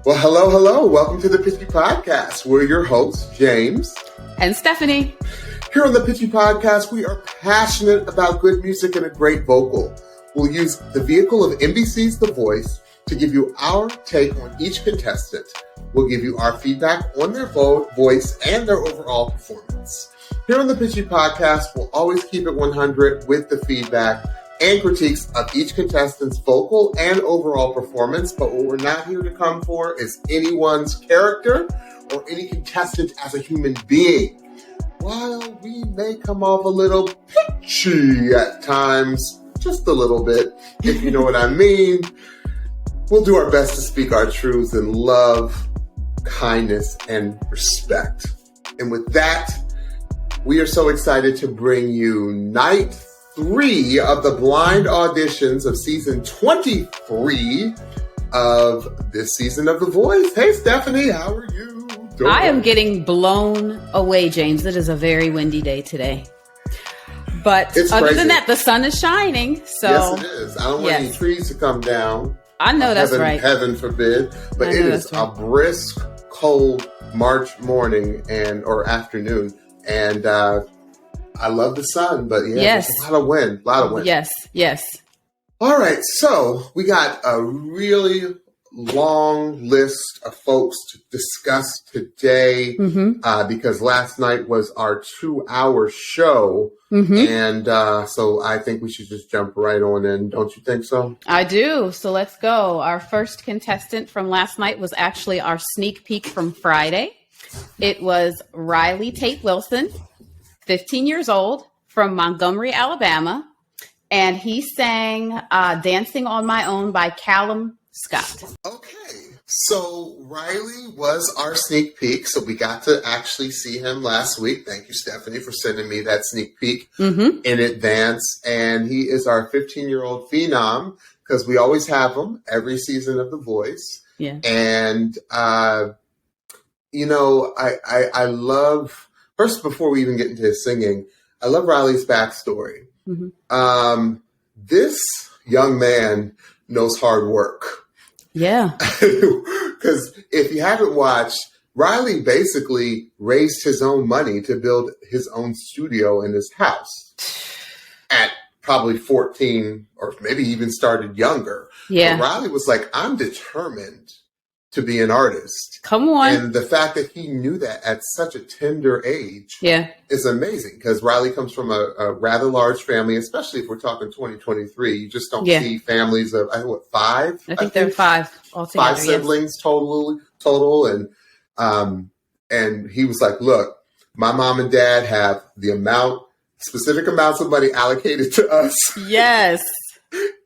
Well, hello. Welcome to the Pitchy Podcast. We're your hosts, James and Stephanie. Here on the Pitchy Podcast, we are passionate about good music and a great vocal. We'll use the vehicle of NBC's The Voice to give you our take on each contestant. We'll give you our feedback on their voice and their overall performance. Here on the Pitchy Podcast, we'll always keep it 100 with the feedback and critiques of each contestant's vocal and overall performance. But what we're not here to come for is anyone's character or any contestant as a human being. While we may come off a little pitchy at times, just a little bit, if you know what I mean, we'll do our best to speak our truths in love, kindness, and respect. And with that, we are so excited to bring you night 3 of the Blind Auditions of season 23 of this season of The Voice. Hey, Stephanie, how are you doing? I am getting blown away, James. It is a very windy day today. But it's other crazy. Than that, the sun is shining. So yes, it is. I don't want any trees to come down. I know that's right. Heaven forbid. But it is a brisk, cold March morning or afternoon. And I love the sun, but there's a lot of wind. Yes. All right, so we got a really long list of folks to discuss today because last night was our 2-hour show. And so I think we should just jump right on in. Don't you think so? I do. So let's go. Our first contestant from last night was actually our sneak peek from Friday. It was Ryley Tate Wilson, 15 years old, from Montgomery, Alabama. And he sang Dancing on My Own by Callum Scott. Okay. So Ryley was our sneak peek. So we got to actually see him last week. Thank you, Stephanie, for sending me that sneak peek in advance. And he is our 15-year-old phenom because we always have him every season of The Voice. Yeah. And, I love, first, before we even get into his singing, I love Ryley's backstory. This young man knows hard work. Yeah. Because if you haven't watched, Ryley basically raised his own money to build his own studio in his house at probably 14 or maybe even started younger. Yeah. But Ryley was like, I'm determined to be an artist. Come on. And the fact that he knew that at such a tender age is amazing because Ryley comes from a rather large family, especially if we're talking 2023. You just don't see families of, 5? I think there are 5 altogether. 5 siblings total. And he was like, look, my mom and dad have specific amounts of money allocated to us. Yes.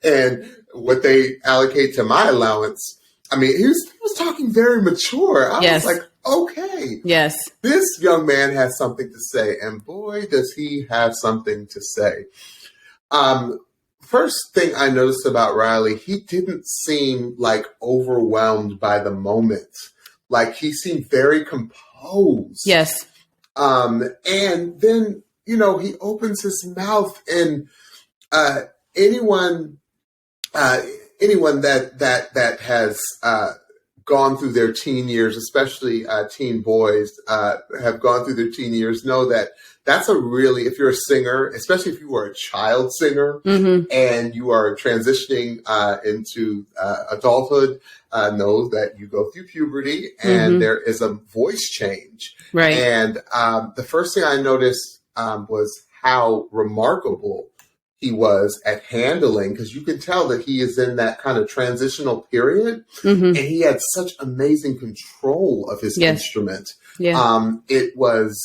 And what they allocate to my allowance, I mean, he was talking very mature. I was like, okay. Yes. This young man has something to say. And boy, does he have something to say. First thing I noticed about Ryley, he didn't seem like overwhelmed by the moment. Like he seemed very composed. Yes. And then, he opens his mouth and anyone that has gone through their teen years, especially teen boys, have gone through their teen years, know that that's if you're a singer, especially if you are a child singer and you are transitioning into adulthood, know that you go through puberty and there is a voice change. Right. And the first thing I noticed was how remarkable he was at handling, because you can tell that he is in that kind of transitional period and he had such amazing control of his instrument. Yeah. It was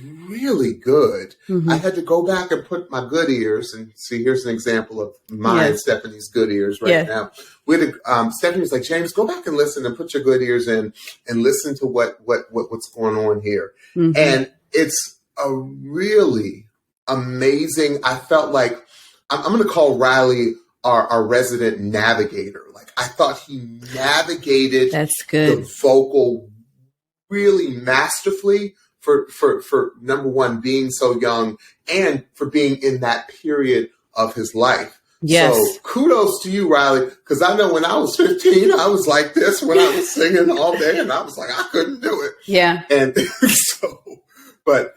really good. I had to go back and put my good ears and see, here's an example of mine, Stephanie's good ears now. Stephanie was like, James, go back and listen and put your good ears in and listen to what's going on here. And it's a really amazing. I felt like I'm going to call Ryley our resident navigator. Like I thought he navigated the vocal really masterfully for number one, being so young and for being in that period of his life. Yes. So kudos to you, Ryley, because I know when I was 15, I was like this when I was singing all day, and I was like, I couldn't do it. Yeah. And so, but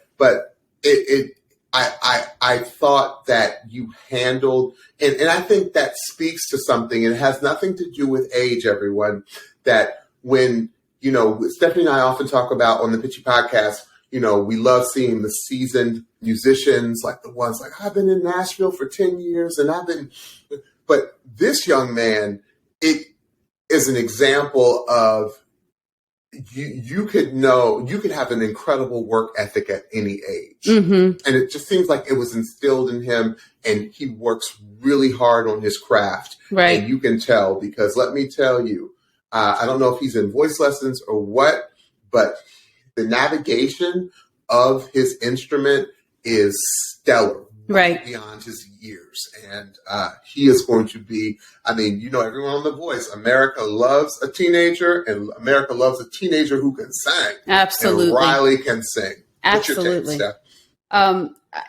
I thought that you handled, and I think that speaks to something. It has nothing to do with age, everyone, that when, Stephanie and I often talk about on the Pitchy podcast, we love seeing the seasoned musicians, like the ones like, I've been in Nashville for 10 years but this young man, it is an example of you could have an incredible work ethic at any age. Mm-hmm. And it just seems like it was instilled in him, and he works really hard on his craft. Right. And you can tell, because let me tell you, I don't know if he's in voice lessons or what, but the navigation of his instrument is stellar, right, beyond his years. And he is going to be, everyone on The Voice, America loves a teenager, and America loves a teenager who can sing. Absolutely. And Ryley can sing. Absolutely.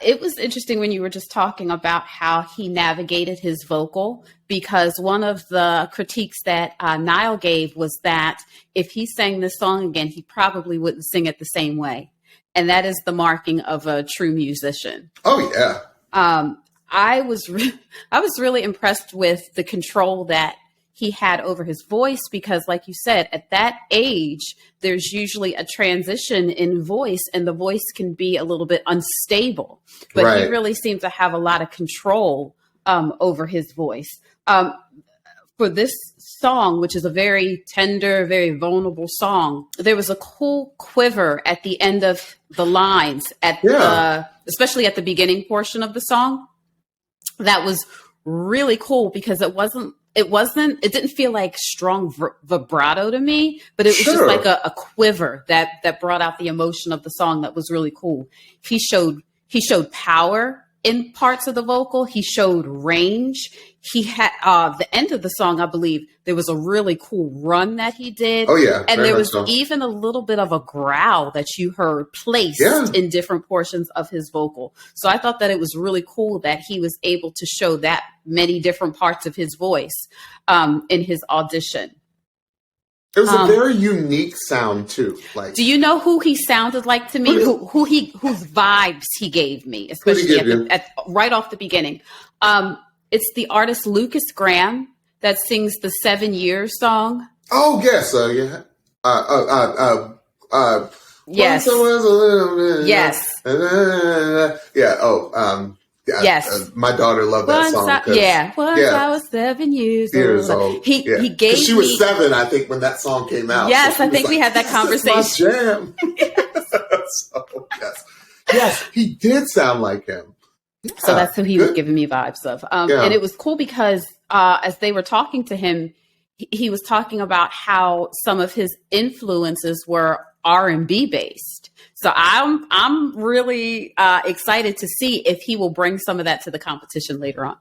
It was interesting when you were just talking about how he navigated his vocal, because one of the critiques that Niall gave was that if he sang this song again, he probably wouldn't sing it the same way. And that is the marking of a true musician. Oh, yeah. I was really impressed with the control that he had over his voice, because like you said, at that age, there's usually a transition in voice, and the voice can be a little bit unstable, but right. He really seemed to have a lot of control over his voice. For this song, which is a very tender, very vulnerable song, there was a cool quiver at the end of the lines, especially at the beginning portion of the song. That was really cool, because it didn't feel like strong vibrato to me, but it was just like a quiver that brought out the emotion of the song. That was really cool. He showed power in parts of the vocal. He showed range. He had the end of the song, I believe there was a really cool run that he did. Oh yeah. And there was even a little bit of a growl that you heard placed in different portions of his vocal. So I thought that it was really cool that he was able to show that many different parts of his voice in his audition. It was a very unique sound too. Like, do you know who he sounded like to me? Whose vibes he gave me, especially right off the beginning. It's the artist Lucas Graham that sings the 7 Years song. Oh yes, yeah. Yes. Yes. Yeah. Oh. Yes. My daughter loved that song. I was 7 years old. He gave me. She was 7, I think, when that song came out. Yes, so I think we had that conversation. This is my jam. So, yes, he did sound like him. Yeah, so that's who he was giving me vibes of. And it was cool because as they were talking to him, he was talking about how some of his influences were R&B based. So I'm really excited to see if he will bring some of that to the competition later on.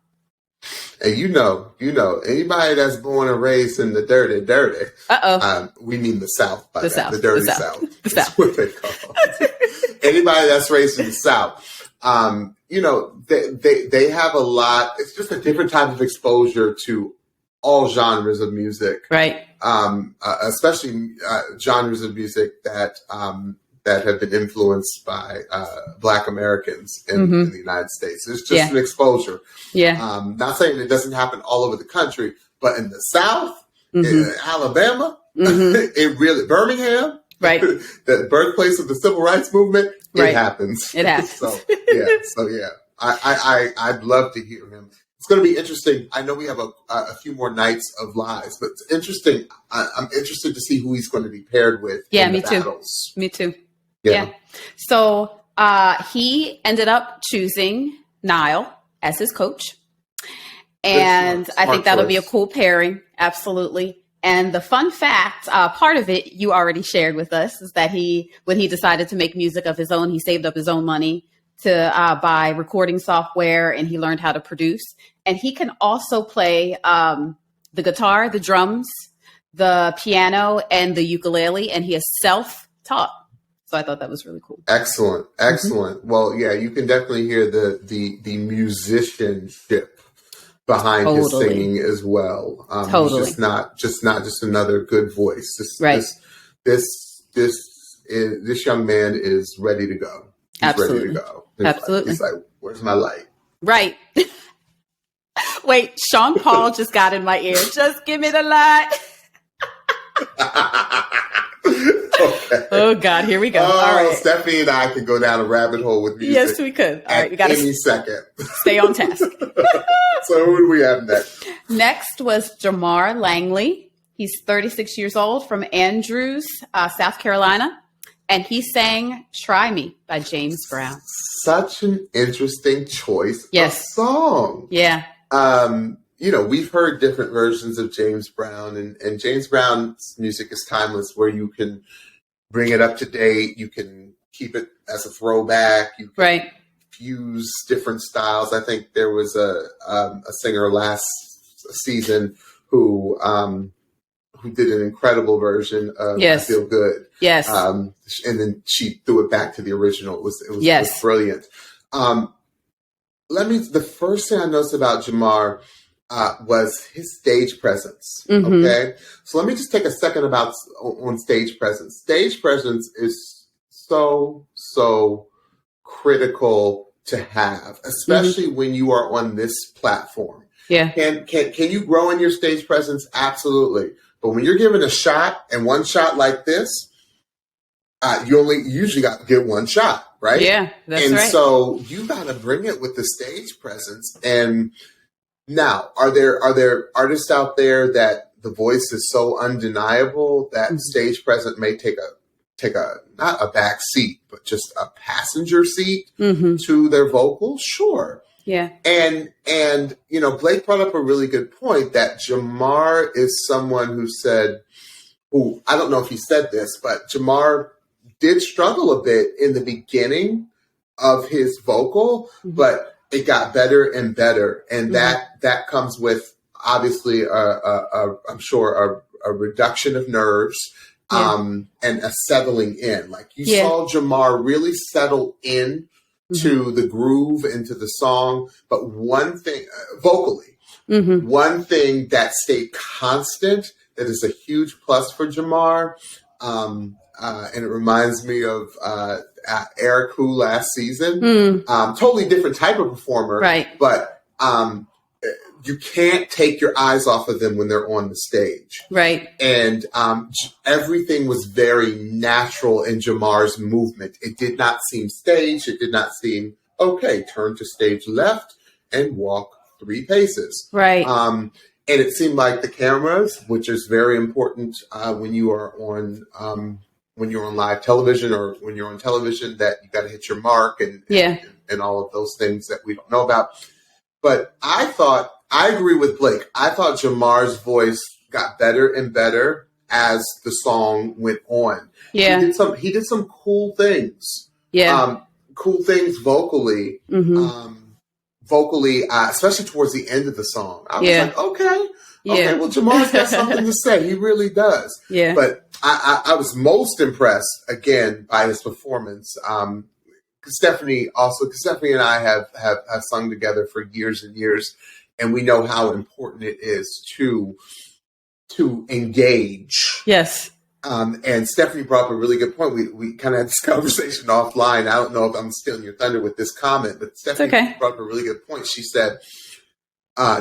And anybody that's born and raised in the dirty, we mean the South by that, the dirty South. The That's South. what they call it. Anybody that's raised in the South, they have a lot. It's just a different type of exposure to all genres of music, right? Especially genres of music that have been influenced by Black Americans in the United States. It's just an exposure. Yeah. Not saying it doesn't happen all over the country, but in the South, in Alabama, it really, Birmingham, right? The birthplace of the civil rights movement, it happens. It happens. So I'd love to hear him. It's going to be interesting. I know we have a few more nights of lives, but it's interesting. I'm interested to see who he's going to be paired with. Yeah, in me the too. battles. Me too. Yeah. So he ended up choosing Niall as his coach. And I think that'll be a cool pairing. Absolutely. And the fun fact, part of it you already shared with us, is that when he decided to make music of his own, he saved up his own money to buy recording software, and he learned how to produce. And he can also play the guitar, the drums, the piano, and the ukulele, and he is self-taught. So I thought that was really cool. Excellent. Well, yeah, you can definitely hear the musicianship behind his singing as well. He's just not just another good voice. This young man is ready to go. He's ready to go. He's like, where's my light? Right. Wait, Sean Paul just got in my ear. Just give me the light. Okay. Oh God, here we go. All right. Stephanie and I can go down a rabbit hole with music. Yes, we could. All right, we got any second. Stay on task. So who do we have next? Next was Jamar Langley. He's 36 years old from Andrews, South Carolina. And he sang Try Me by James Brown. Such an interesting choice of song. Yeah. We've heard different versions of James Brown, and James Brown's music is timeless, where you can bring it up to date. You can keep it as a throwback. You can fuse different styles. I think there was a singer last season who did an incredible version of I Feel Good. Yes. And then she threw it back to the original. It was brilliant. The first thing I noticed about Jamar was his stage presence. Mm-hmm. Okay. So let me just take a second on stage presence. Stage presence is so critical to have, especially when you are on this platform. Yeah. Can you grow in your stage presence? Absolutely. But when you're given a shot, and one shot like this, you only usually got to get one shot, right? Yeah, that's right. And so you got to bring it with the stage presence. And now, are there artists out there that the voice is so undeniable that stage presence may take a not a back seat, but just a passenger seat to their vocals? Sure. Yeah. And Blake brought up a really good point that Jamar is someone who I don't know if he said this, but Jamar did struggle a bit in the beginning of his vocal, but it got better and better. And that comes with obviously I'm sure a reduction of nerves and a settling in. Like you saw Jamar really settle in to the groove, into the song. But one thing, vocally, one thing that stayed constant, that is a huge plus for Jamar, and it reminds me of Eric Who last season. Totally different type of performer, right? But you can't take your eyes off of them when they're on the stage. Right. And everything was very natural in Jamar's movement. It did not seem staged. It did not seem, okay, turn to stage left and walk 3 paces. Right. And it seemed like the cameras, which is very important when you are on live television or when you're on television, that you got to hit your mark and all of those things that we don't know about. But I agree with Blake. I thought Jamar's voice got better and better as the song went on. Yeah. He did some cool things. Yeah. Cool things vocally. Vocally, especially towards the end of the song. I was like, okay, well, Jamar's got something to say. He really does. Yeah. But I was most impressed, again, by his performance. Because Stephanie and I have sung together for years and years, and we know how important it is to engage. Yes. And Stephanie brought up a really good point. We kind of had this conversation offline. I don't know if I'm stealing your thunder with this comment, but Stephanie brought up a really good point. She said,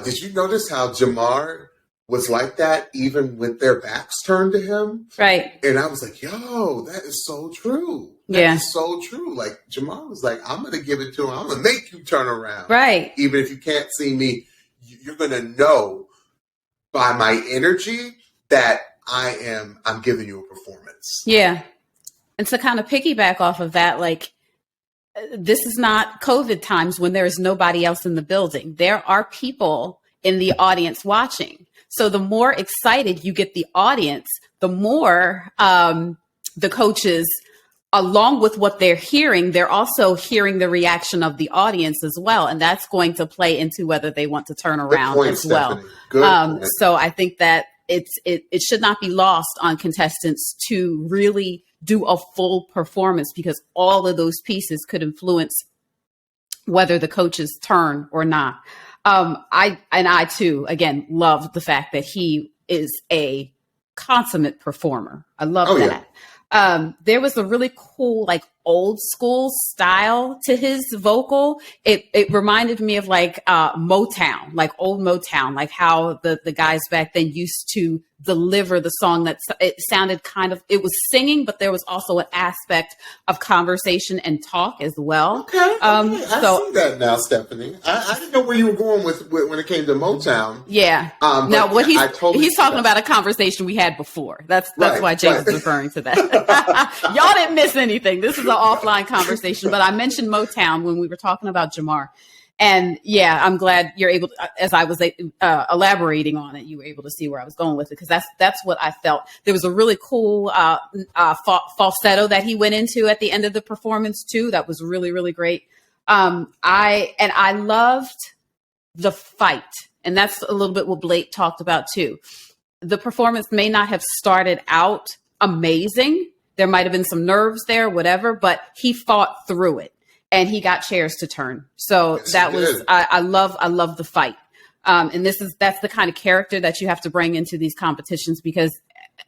did you notice how Jamar was like that even with their backs turned to him? Right. And I was like, yo, that is so true. That is so true. Like Jamar was like, I'm going to give it to him. I'm going to make you turn around. Right. Even if you can't see me, you're going to know by my energy that I'm giving you a performance. Yeah. And to kind of piggyback off of that, like, this is not COVID times when there is nobody else in the building. There are people in the audience watching. So the more excited you get the audience, the more the coaches, along with what they're hearing, they're also hearing the reaction of the audience as well. And that's going to play into whether they want to turn around as well. So I think that it should not be lost on contestants to really do a full performance, because all of those pieces could influence whether the coaches turn or not. I too, again, love the fact that he is a consummate performer. I love that. Yeah. There was a really cool, like old school style to his vocal. It reminded me of like Motown, like old Motown, like how the guys back then used to deliver the song. That it sounded kind of, it was singing, but there was also an aspect of conversation and talk as well. Okay. I see that now, Stephanie. I didn't know where you were going with when it came to Motown. Yeah. Now what he's talking about a conversation we had before. That's why James is referring to that. Y'all didn't miss anything. This is an offline conversation, but I mentioned Motown when we were talking about Jamar. And yeah, I'm glad you're able to, as I was elaborating on it, you were able to see where I was going with it, because that's what I felt. There was a really cool falsetto that he went into at the end of the performance too. That was really, really great. I loved the fight, and that's a little bit what Blake talked about too. The performance may not have started out amazing. There might have been some nerves there, whatever, but he fought through it. And he got chairs to turn. So yes, that was, I love the fight. And that's the kind of character that you have to bring into these competitions, because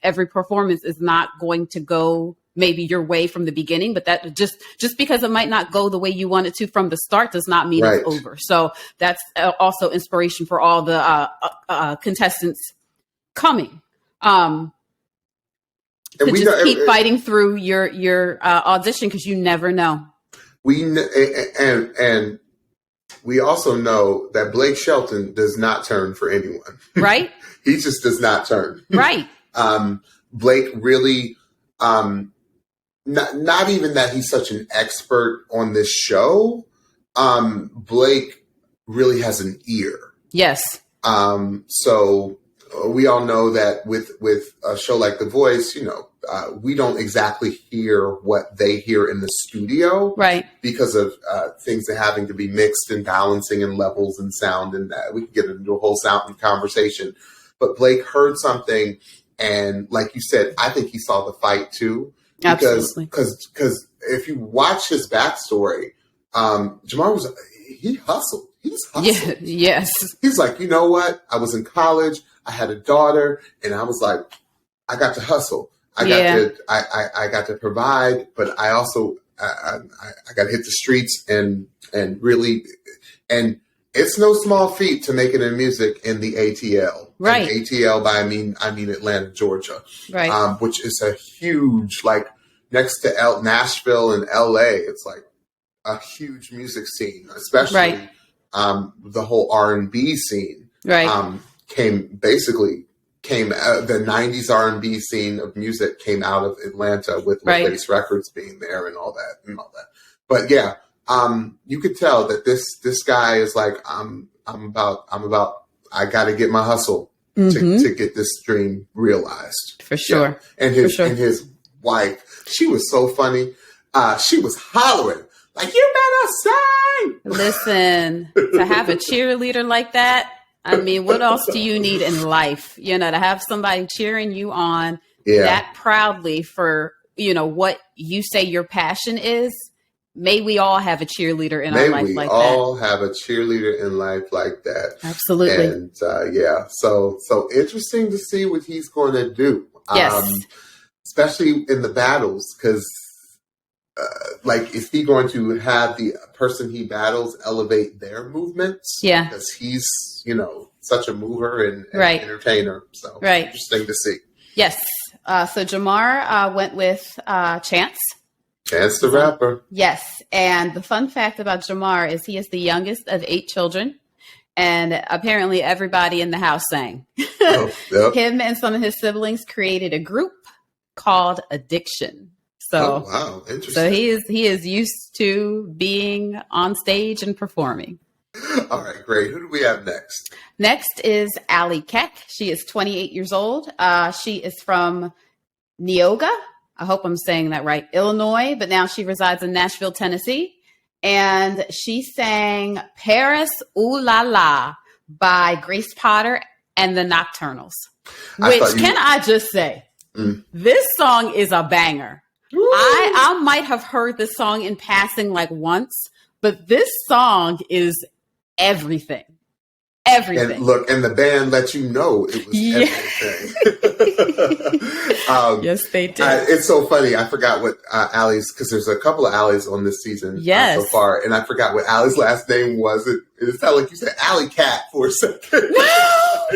every performance is not going to go maybe your way from the beginning, but that just because it might not go the way you want it to from the start does not mean it's over. So that's also inspiration for all the contestants coming. To just keep fighting through your audition, because you never know. And we also know that Blake Shelton does not turn for anyone. Right. He just does not turn. Right. Blake really, not even that he's such an expert on this show. Blake really has an ear. Yes. So we all know that with a show like The Voice, we don't exactly hear what they hear in the studio, right? Because of things that having to be mixed and balancing and levels and sound, and we can get into a whole sound conversation. But Blake heard something, and like you said, I think he saw the fight too. Because if you watch his backstory, Jamar he hustled. He's hustled. Yeah, yes. He's like, you know what? I was in college. I had a daughter, and I was like, I got to hustle. I got to provide, but I also I got to hit the streets and really, and it's no small feat to make it in music in the ATL. Right. And ATL by I mean Atlanta, Georgia. Right. Which is a huge, like next to Nashville and LA. It's like a huge music scene, especially the whole R&B scene. Right. The 90s R&B scene of music came out of Atlanta with LaFace Records being there and all that. But yeah, you could tell that this guy is like, I got to get my hustle to get this dream realized. For sure. Yeah. And his wife, she was so funny. She was hollering like, you better sing. Listen, to have a cheerleader like that, I mean, what else do you need in life? To have somebody cheering you on that proudly for, what you say your passion is. May we all have a cheerleader in our life like that. May we all have a cheerleader in life like that. Absolutely. And so interesting to see what he's going to do. Yes. Especially in the battles, because is he going to have the person he battles elevate their movements? Yeah. Because he's, such a mover and entertainer. So interesting to see. Yes. So Jamar went with Chance. Chance the Rapper. Yes. And the fun fact about Jamar is he is the youngest of 8 children. And apparently everybody in the house sang. Oh, yep. Him and some of his siblings created a group called Addiction. So, wow, interesting. So he is used to being on stage and performing. All right, great. Who do we have next? Next is Allie Keck. She is 28 years old. She is from Neoga. I hope I'm saying that right. Illinois, but now she resides in Nashville, Tennessee. And she sang Paris Ooh La La by Grace Potter and the Nocturnals. Which, can I just say, this song is a banger. Woo. I might have heard this song in passing like once, but this song is everything. Everything. And look, and the band let you know it was everything. Yes, they did. It's so funny. I forgot what Allie's, because there's a couple of Allies on this season so far, and I forgot what Allie's last name was. It sounded like you said Allie Cat for a second. No!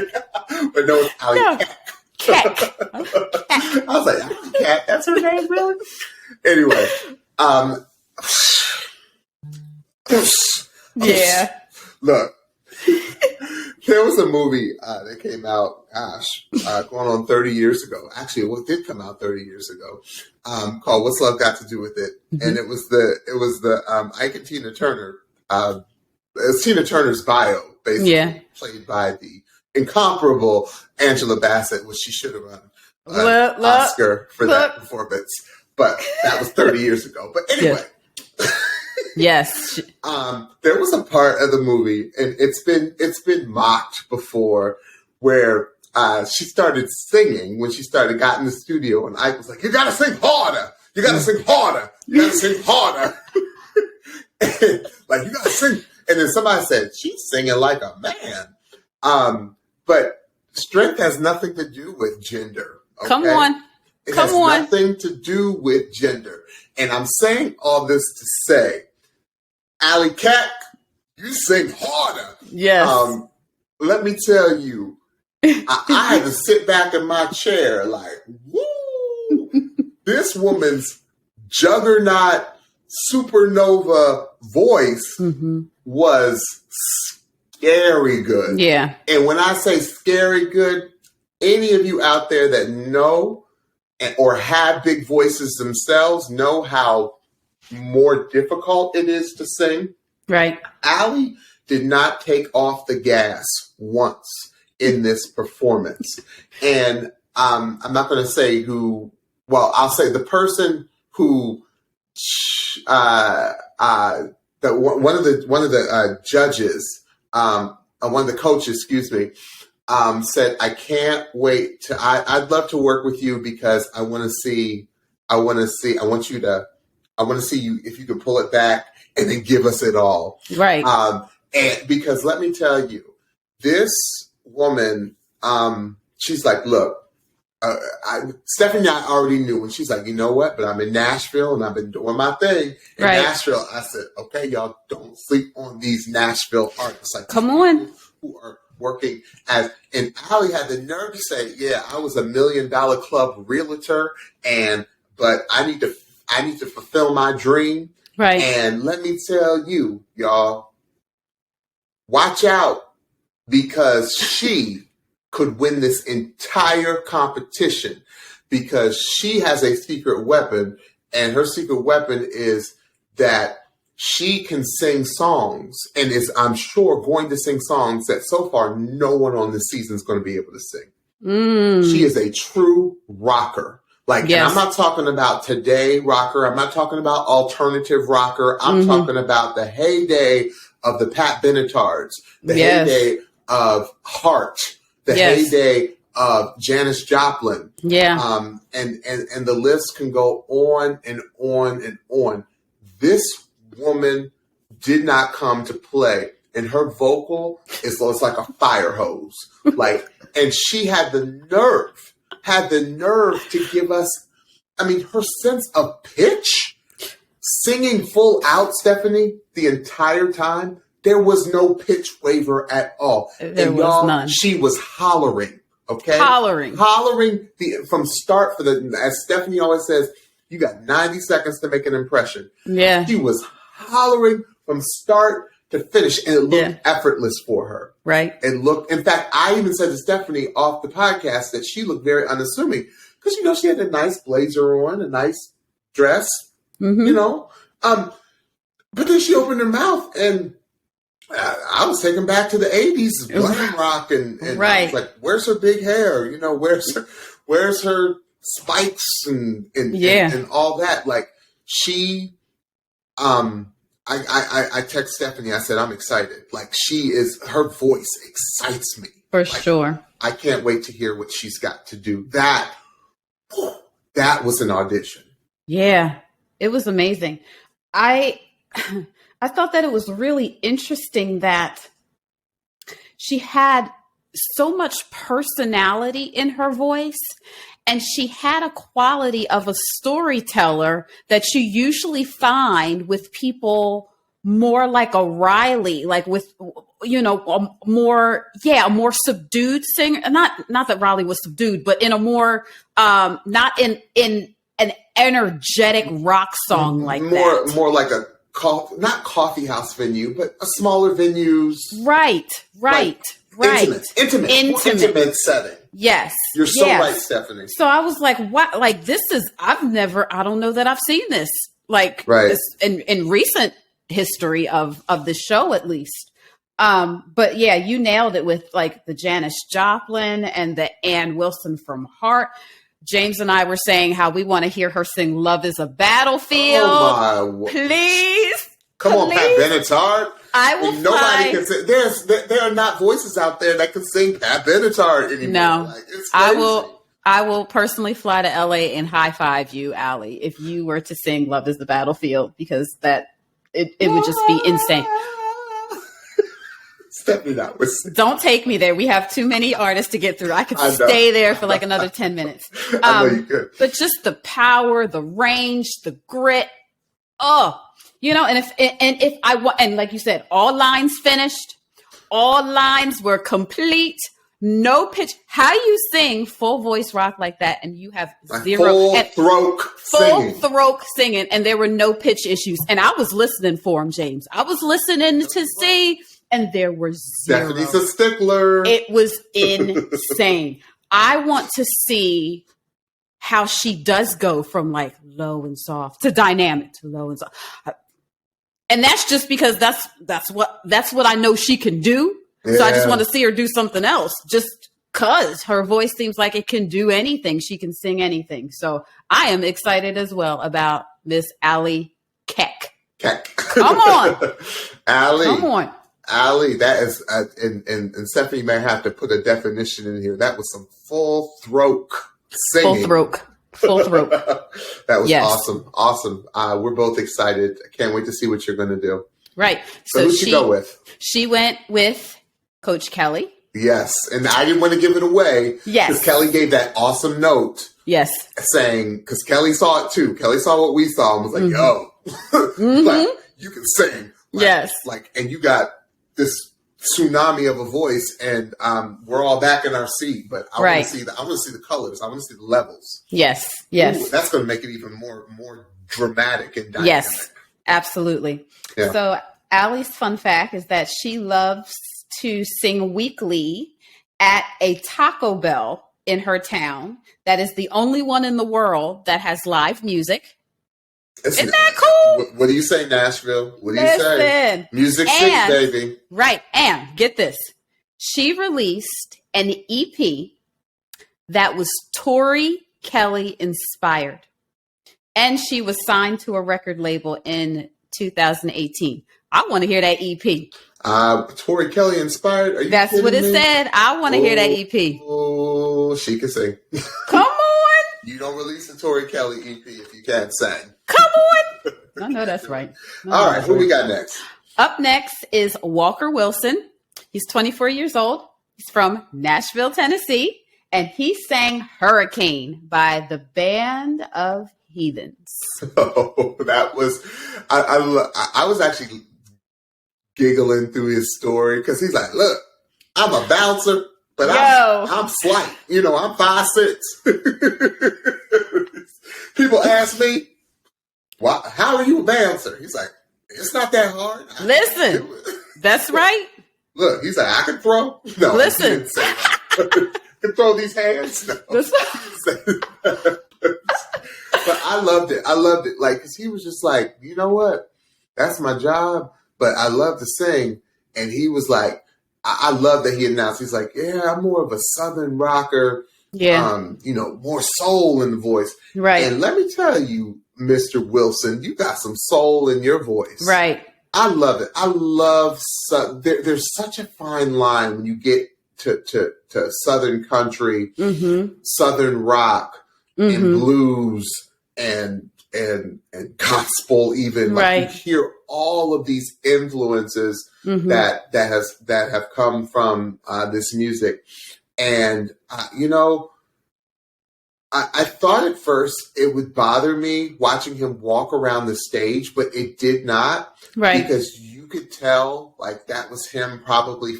But no, it's Allie Cat. Keck. I was like, Allie Cat, that's her name, really? Anyway. Yeah. Look. There was a movie that came out, going on 30 years ago. Actually, it did come out 30 years ago, called "What's Love Got to Do with It?" Mm-hmm. And it was the Ike and Tina Turner. It was Tina Turner's bio, basically, played by the incomparable Angela Bassett, which she should have won an Oscar for that performance. But that was 30 years ago. But anyway. Yeah. Yes. There was a part of the movie, and it's been mocked before, where she started singing when she got in the studio, and Ike was like, "You gotta sing harder! You gotta sing harder! You gotta sing harder!" Like, you gotta sing. And then somebody said, "She's singing like a man." But strength has nothing to do with gender. Okay? Come on. It has nothing to do with gender. And I'm saying all this to say, Allie Keck, you sing harder. Yes. Let me tell you, I had to sit back in my chair like, woo! This woman's juggernaut supernova voice was scary good. Yeah. And when I say scary good, any of you out there that know or have big voices themselves know how more difficult it is to sing. Right. Allie did not take off the gas once in this performance. And I'm not going to say who, well, I'll say the person who, one of the judges, one of the coaches, excuse me, said, "I can't wait to, I'd love to work with you because I want to see you, if you can pull it back and then give us it all." Right. And because let me tell you, this woman, she's like, look, Stephanie, I already knew, and she's like, "You know what? But I'm in Nashville and I've been doing my thing in Nashville." I said, "Okay, y'all don't sleep on these Nashville artists. Like, come on, who are working as," and Allie had the nerve to say, "Yeah, I was $1 million club realtor, but I need to fulfill my dream." Right. And let me tell you, y'all, watch out, because she could win this entire competition, because she has a secret weapon, and her secret weapon is that she can sing songs, and is, I'm sure, going to sing songs that so far no one on this season is going to be able to sing. She is a true rocker. Like, and I'm not talking about today rocker. I'm not talking about alternative rocker. I'm talking about the heyday of the Pat Benatards, the heyday of Heart, the heyday of Janis Joplin. Yeah. And the list can go on and on and on. This woman did not come to play, and her vocal is like a fire hose. Like, and she had the nerve to give us, I mean, her sense of pitch, singing full out, Stephanie, the entire time. There was no pitch waiver at all. There was none. She was hollering, okay? Hollering from start as Stephanie always says, you got 90 seconds to make an impression. Yeah. She was hollering from start to finish, and it looked effortless for her. Right. In fact, I even said to Stephanie off the podcast that she looked very unassuming, because, she had a nice blazer on, a nice dress, but then she opened her mouth, and I was taken back to the 80s, glam rock, and I was like, where's her big hair? Where's her spikes and all that? Like, she, I text Stephanie, I said, I'm excited. Like, her voice excites me. For sure. I can't wait to hear what she's got to do. That was an audition. Yeah, it was amazing. I thought that it was really interesting that she had so much personality in her voice. And she had a quality of a storyteller that you usually find with people more like a Ryley, like with, a more subdued singer. Not that Ryley was subdued, but in a more, not in an energetic rock song like that. More like a not coffee house venue, but a smaller venues. Right. Intimate setting. Yes. You're so right, Stephanie. So I was like, what? Like, I don't know that I've seen this, this in recent history of the show, at least. But yeah, you nailed it with like the Janis Joplin and the Ann Wilson from Heart. James and I were saying how we want to hear her sing Love is a Battlefield. Oh my. Please. Come on, Pat Benatar. I will Nobody can sing. There are not voices out there that can sing Pat Benatar anymore. No, it's crazy. I will personally fly to LA and high five you, Allie, if you were to sing Love is the Battlefield, because it would just be insane. Stephanie, that was. Don't take me there. We have too many artists to get through. I could stay there for like another 10 minutes. I know you could. But just the power, the range, the grit. Oh, and like you said, all lines finished, all lines were complete, no pitch. How you sing full voice rock like that, and you have zero full throat singing, and there were no pitch issues. And I was listening for him, James. I was listening to see, and there were zero. Stephanie's a stickler. It was insane. I want to see how she does go from like low and soft to dynamic to low and soft. And that's just because that's what I know she can do. Yeah. So I just want to see her do something else, just because her voice seems like it can do anything. She can sing anything. So I am excited as well about Miss Allie Keck. Come on. Allie. Come on. Allie, that is, and Stephanie may have to put a definition in here. That was some full throat singing. Full throat. That was awesome. We're both excited. I can't wait to see what you're going to do. Right. So who'd she go with? She went with Coach Kelly. Yes. And I didn't want to give it away. Yes. Because Kelly gave that awesome note. Yes. Saying, because Kelly saw it too. Kelly saw what we saw and was like, yo, like, you can sing. Like, yes. And you got this tsunami of a voice, and we're all back in our seat. But I want to see the colors. I want to see the levels. Yes. Ooh, that's going to make it even more dramatic and dynamic. Yes, absolutely. Yeah. So Allie's fun fact is that she loves to sing weekly at a Taco Bell in her town. That is the only one in the world that has live music. Isn't that cool? What do you say, Nashville? What do you say? Music sings, baby. Right. And get this. She released an EP that was Tori Kelly inspired. And she was signed to a record label in 2018. I want to hear that EP. Tori Kelly inspired? Are you That's what it me? Said. I want to hear that EP. Oh, she can sing. Come on. You don't release a Tori Kelly EP if you can't sing. Come on. I know that's right. All right, who we got next? Up next is Walker Wilson. He's 24 years old. He's from Nashville, Tennessee. And he sang Hurricane by the Band of Heathens. Oh, that was... I was actually giggling through his story because he's like, look, I'm a bouncer, but I'm slight. I'm 5'6". People ask me, how are you a bouncer? He's like, it's not that hard. Listen, that's right. Look, he's like, I can throw. No, listen. I can throw these hands. No. But I loved it. Like, because he was just like, you know what? That's my job, but I love to sing. And he was like, I love that he announced, he's like, yeah, I'm more of a Southern rocker. Yeah. More soul in the voice. Right. And let me tell you, Mr. Wilson, you got some soul in your voice. Right. I love it. I love, there's such a fine line when you get to Southern country, Southern rock, and blues, and gospel even. Right. Like you hear all of these influences that have come from this music. And, I thought at first it would bother me watching him walk around the stage, but it did not. Right. Because you could tell, like, that was him probably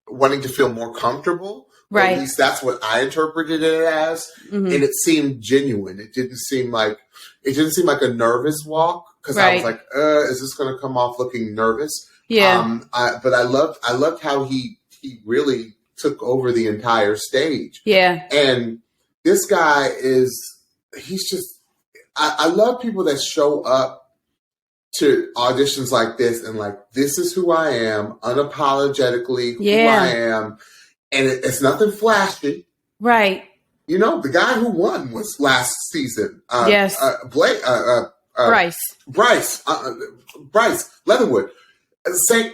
wanting to feel more comfortable. Right. At least that's what I interpreted it as. And it seemed genuine. It didn't seem like a nervous walk, because I was like, is this going to come off looking nervous? Yeah. But I loved how he really took over the entire stage. Yeah. And this guy I love people that show up to auditions like this and like, this is who I am, unapologetically who I am. And it's nothing flashy. Right. The guy who won was last season. Yes. Bryce Leatherwood.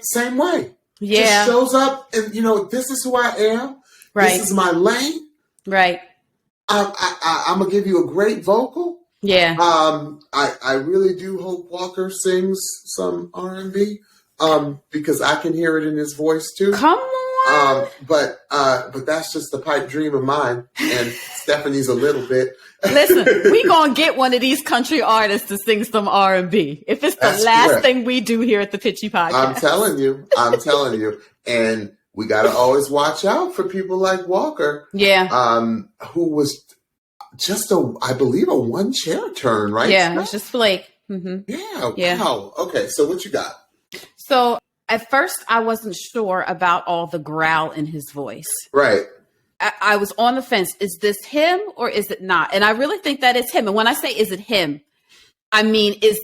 Same way. Yeah. Just shows up and, this is who I am. Right. This is my lane. Right. I'm going to give you a great vocal. Yeah. I really do hope Walker sings some R&B, because I can hear it in his voice too. Come on. But that's just a pipe dream of mine, and Stephanie's a little bit. Listen, we gonna get one of these country artists to sing some R&B. If it's the last thing we do here at the Pitchy podcast. I'm telling you. And we got to always watch out for people like Walker. Yeah. Who was just I believe a one chair turn, right? Yeah, it was just Blake. Yeah. Wow. Okay. So what you got? So at first I wasn't sure about all the growl in his voice. Right. I was on the fence. Is this him or is it not? And I really think that it's him. And when I say, is it him? I mean, is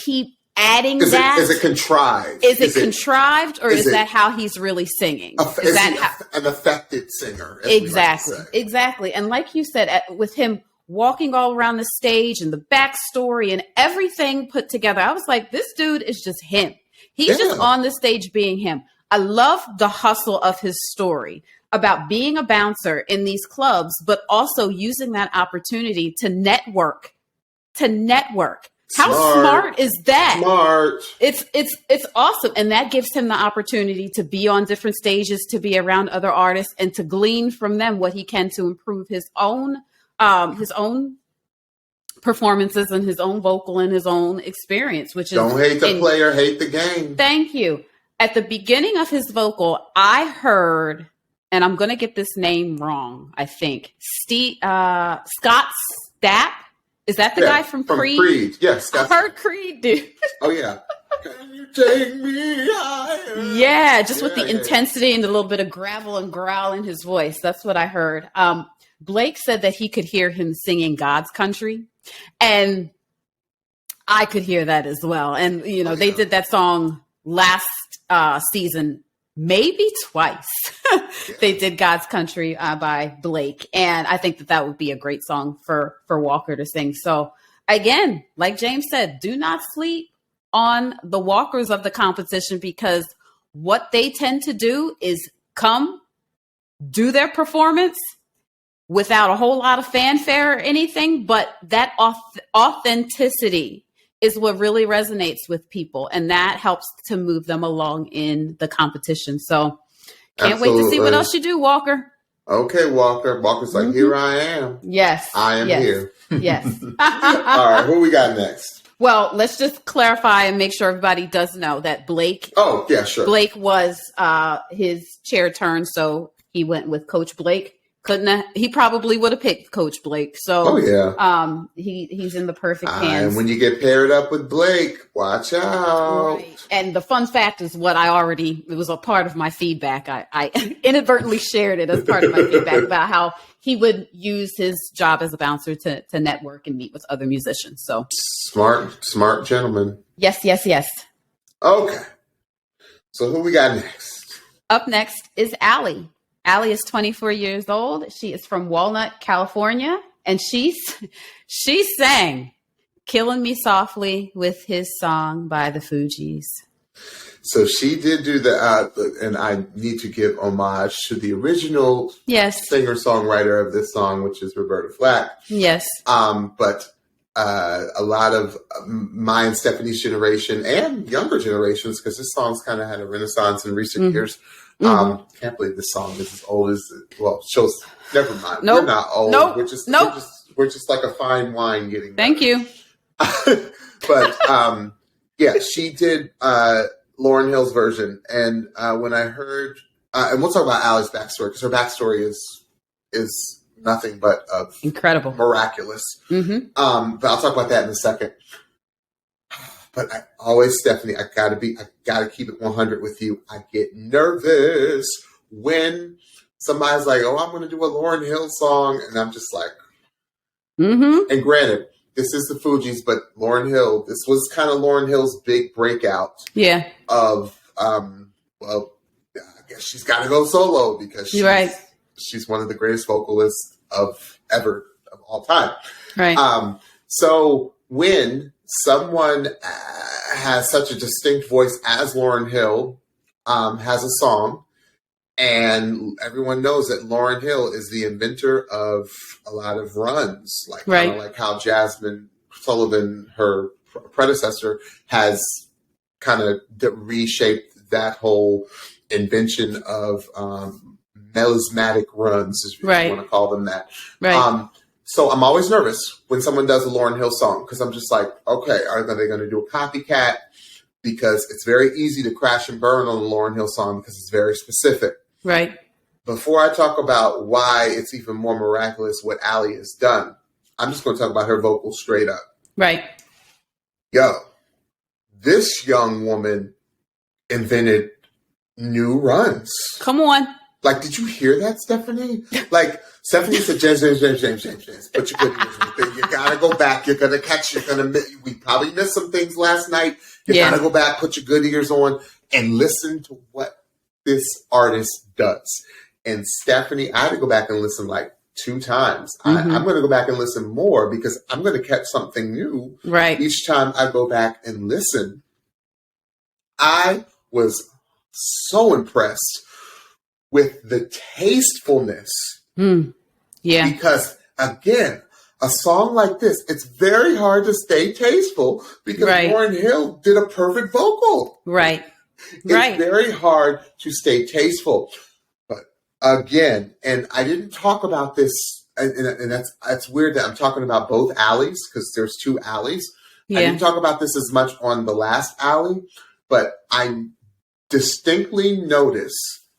he adding that? Is it contrived? Is it contrived, or is that how he's really singing? Is that an affected singer? Exactly. And like you said, with him walking all around the stage and the backstory and everything put together, I was like, this dude is just him. He's just on the stage being him. I love the hustle of his story about being a bouncer in these clubs, but also using that opportunity to network. How smart is that? Smart. It's awesome. And that gives him the opportunity to be on different stages, to be around other artists, and to glean from them what he can to improve his own performances and his own vocal and his own experience, which is don't hate the player, hate the game. Thank you. At the beginning of his vocal, I heard, and I'm going to get this name wrong, I think, Scott Stapp. Is that the guy from Creed? Creed, yes. I heard Creed, dude. Oh, yeah. Can you take me higher? Yeah, just with the intensity and a little bit of gravel and growl in his voice. That's what I heard. Blake said that he could hear him singing God's Country. And I could hear that as well. And, they did that song last season, maybe twice. They did God's Country by Blake. And I think that would be a great song for Walker to sing. So again, like James said, do not sleep on the walkers of the competition, because what they tend to do is come, do their performance without a whole lot of fanfare or anything. But that authenticity is what really resonates with people, and that helps to move them along in the competition. So can't wait to see what else you do, Walker. Okay, Walker. Walker's like, here I am. Yes. I am here. Yes. All right, who we got next? Well, let's just clarify and make sure everybody does know that Blake. Oh, yeah, sure. Blake was his chair turn, so he went with Coach Blake. He probably would have picked Coach Blake. So, he's in the perfect hands. And when you get paired up with Blake, watch out. Right. And the fun fact is it was a part of my feedback. I inadvertently shared it as part of my feedback about how he would use his job as a bouncer to network and meet with other musicians. So smart gentleman. Yes. Okay. So who we got next? Up next is Allie. Allie is 24 years old. She is from Walnut, California, and she sang "Killing Me Softly" with his song by the Fugees. So she did do and I need to give homage to the original singer-songwriter of this song, which is Roberta Flack. Yes. But a lot of my and Stephanie's generation and younger generations, because this song's kind of had a renaissance in recent years. Can't believe this song is as old as, well, shows, never mind. Nope. We're not old. Nope. We're just like a fine wine getting better. Thank you. But yeah, she did Lauryn Hill's version. And when I heard, and we'll talk about Allie's backstory, because her backstory is nothing but incredible, miraculous. But I'll talk about that in a second. But I always, Stephanie, I gotta keep it 100 with you. I get nervous when somebody's like, "Oh, I'm going to do a Lauryn Hill song," and I'm just like, And granted, this is the Fugees, but Lauryn Hill, this was kind of Lauryn Hill's big breakout. Yeah. Of, well, I guess she's got to go solo because she's one of the greatest vocalists of all time. Right. So when someone has such a distinct voice as Lauryn Hill has a song, and everyone knows that Lauryn Hill is the inventor of a lot of runs, like kind of like how Jasmine Sullivan, her predecessor, has kind of reshaped that whole invention of melismatic runs, if you want to call them that. Right. So I'm always nervous when someone does a Lauryn Hill song, because I'm just like, okay, are they going to do a copycat? Because it's very easy to crash and burn on a Lauryn Hill song because it's very specific. Right. Before I talk about why it's even more miraculous what Allie has done, I'm just going to talk about her vocals straight up. Right. Yo, this young woman invented new runs. Come on. Like, did you hear that, Stephanie? Like, Stephanie said, James. Put your good ears with it. You gotta go back. You're gonna catch. We probably missed some things last night. You gotta go back, put your good ears on, and listen to what this artist does. And Stephanie, I had to go back and listen like 2 times. I'm going to go back and listen more because I'm going to catch something new. Right. Each time I go back and listen. I was so impressed with the tastefulness. Yeah. Because again, a song like this, it's very hard to stay tasteful because Lauryn Hill did a perfect vocal. Right. It's very hard to stay tasteful. But again, and I didn't talk about this, and that's weird that I'm talking about both Allies, because there's 2 Allies. I didn't talk about this as much on the last Allie, but I distinctly notice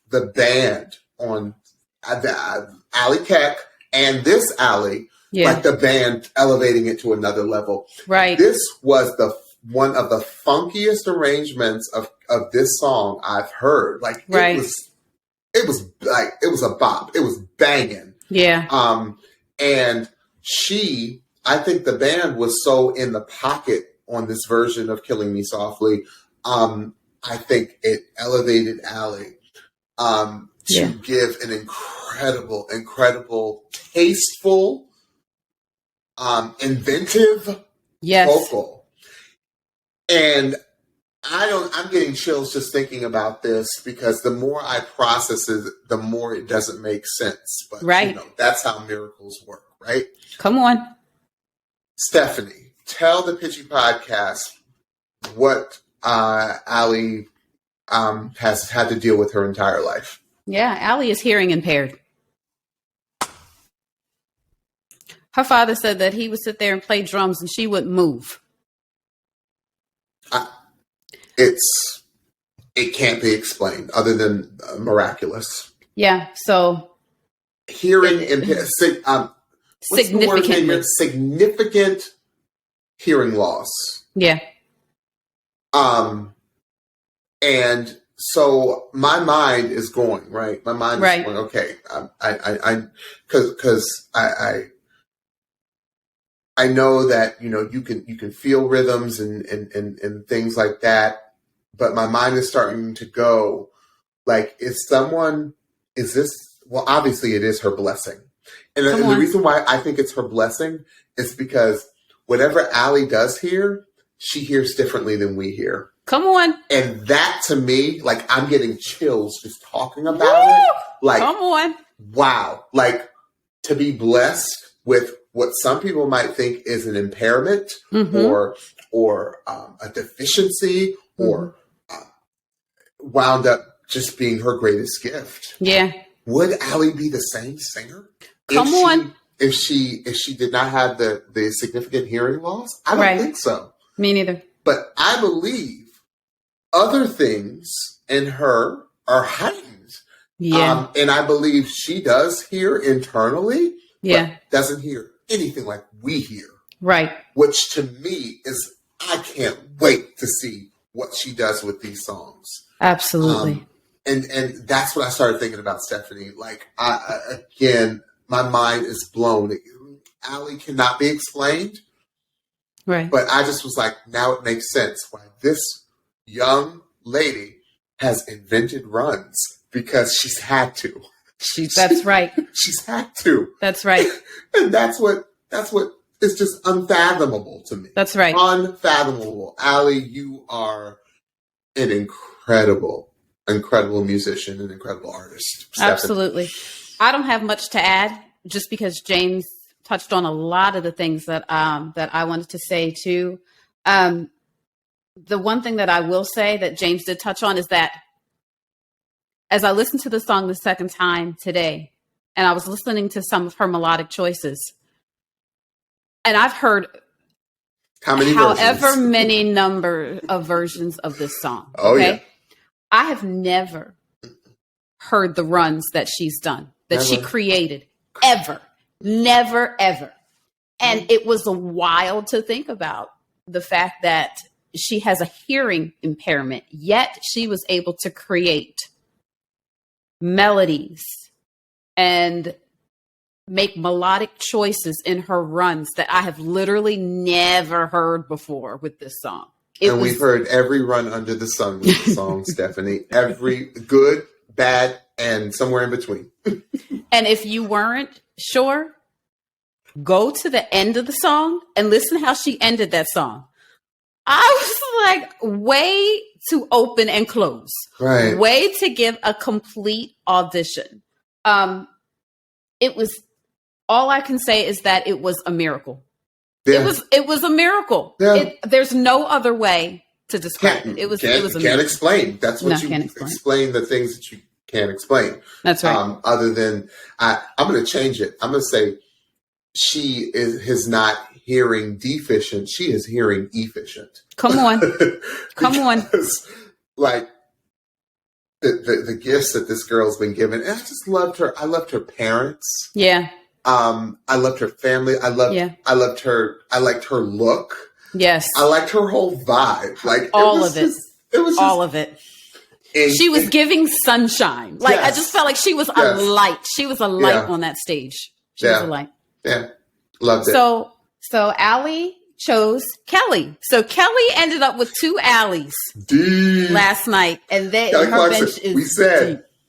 the band on Allie Keck and this Allie, like the band elevating it to another level. Right. This was one of the funkiest arrangements of this song I've heard. Like it was a bop. It was banging. Yeah. And I think the band was so in the pocket on this version of Killing Me Softly. I think it elevated Allie to give an incredible, tasteful, inventive vocal. And I'm getting chills just thinking about this, because the more I process it, the more it doesn't make sense. But that's how miracles work, right? Come on. Stephanie, tell the Pitchy podcast what Allie has had to deal with her entire life. Yeah, Allie is hearing impaired. Her father said that he would sit there and play drums and she wouldn't move. It can't be explained other than miraculous. Yeah. So hearing significant hearing loss. Yeah. And so my mind is going, right. My mind is going, okay. Cause I know that, you can feel rhythms and things like that, but my mind is starting to go like, obviously it is her blessing. And the reason why I think it's her blessing is because whatever Allie does hear, she hears differently than we hear. Come on. And that to me, like, I'm getting chills just talking about it. Like, come on. Wow. Like, to be blessed with what some people might think is an impairment or a deficiency or wound up just being her greatest gift. Yeah. Would Allie be the same singer? Come on. If she did not have the significant hearing loss? I don't think so. Me neither. But I believe other things in her are heightened. Yeah. And I believe she does hear internally, but doesn't hear anything like we hear. Right. Which to me is, I can't wait to see what she does with these songs. Absolutely. And that's what I started thinking about Stephanie. Like, again, my mind is blown. Allie cannot be explained. Right. But I just was like, now it makes sense why this young lady has invented runs, because she's had to. That's right. She's had to. That's right. And that's what is just unfathomable to me. That's right. Unfathomable. Allie, you are an incredible musician, an incredible artist. Absolutely. I don't have much to add, just because James touched on a lot of the things that I wanted to say too. The one thing that I will say that James did touch on is that as I listened to the song the second time today, and I was listening to some of her melodic choices, and I've heard however many number of versions of this song. Oh, okay? Yeah. I have never heard the runs that she's done, that she created, ever. Never, ever. And it was wild to think about the fact that she has a hearing impairment, yet she was able to create melodies and make melodic choices in her runs that I have literally never heard before with this song. We've heard every run under the sun with the song, Stephanie. Every good, bad, and somewhere in between. And if you weren't sure, go to the end of the song and listen how she ended that song. I was like, way to open and close. Right. Way to give a complete audition. It was, all I can say is that it was a miracle. Yeah. It was a miracle. Yeah. There's no other way to describe it. It was a miracle. Can't explain. That's what you explain the things that you can't explain. That's right. Other than, I'm going to change it. I'm going to say she is not hearing deficient. She is hearing efficient. Come on. Come on. Like the gifts that this girl's been given. And I just loved her. I loved her parents. Yeah. I loved her family. I liked her look. Yes. I liked her whole vibe. Like all of it. It was all of it. She was giving sunshine. Like I just felt like she was a light. She was a light on that stage. She was a light. Yeah. Loved it. So Allie chose Kelly. So Kelly ended up with 2 Allies last night. And her bench is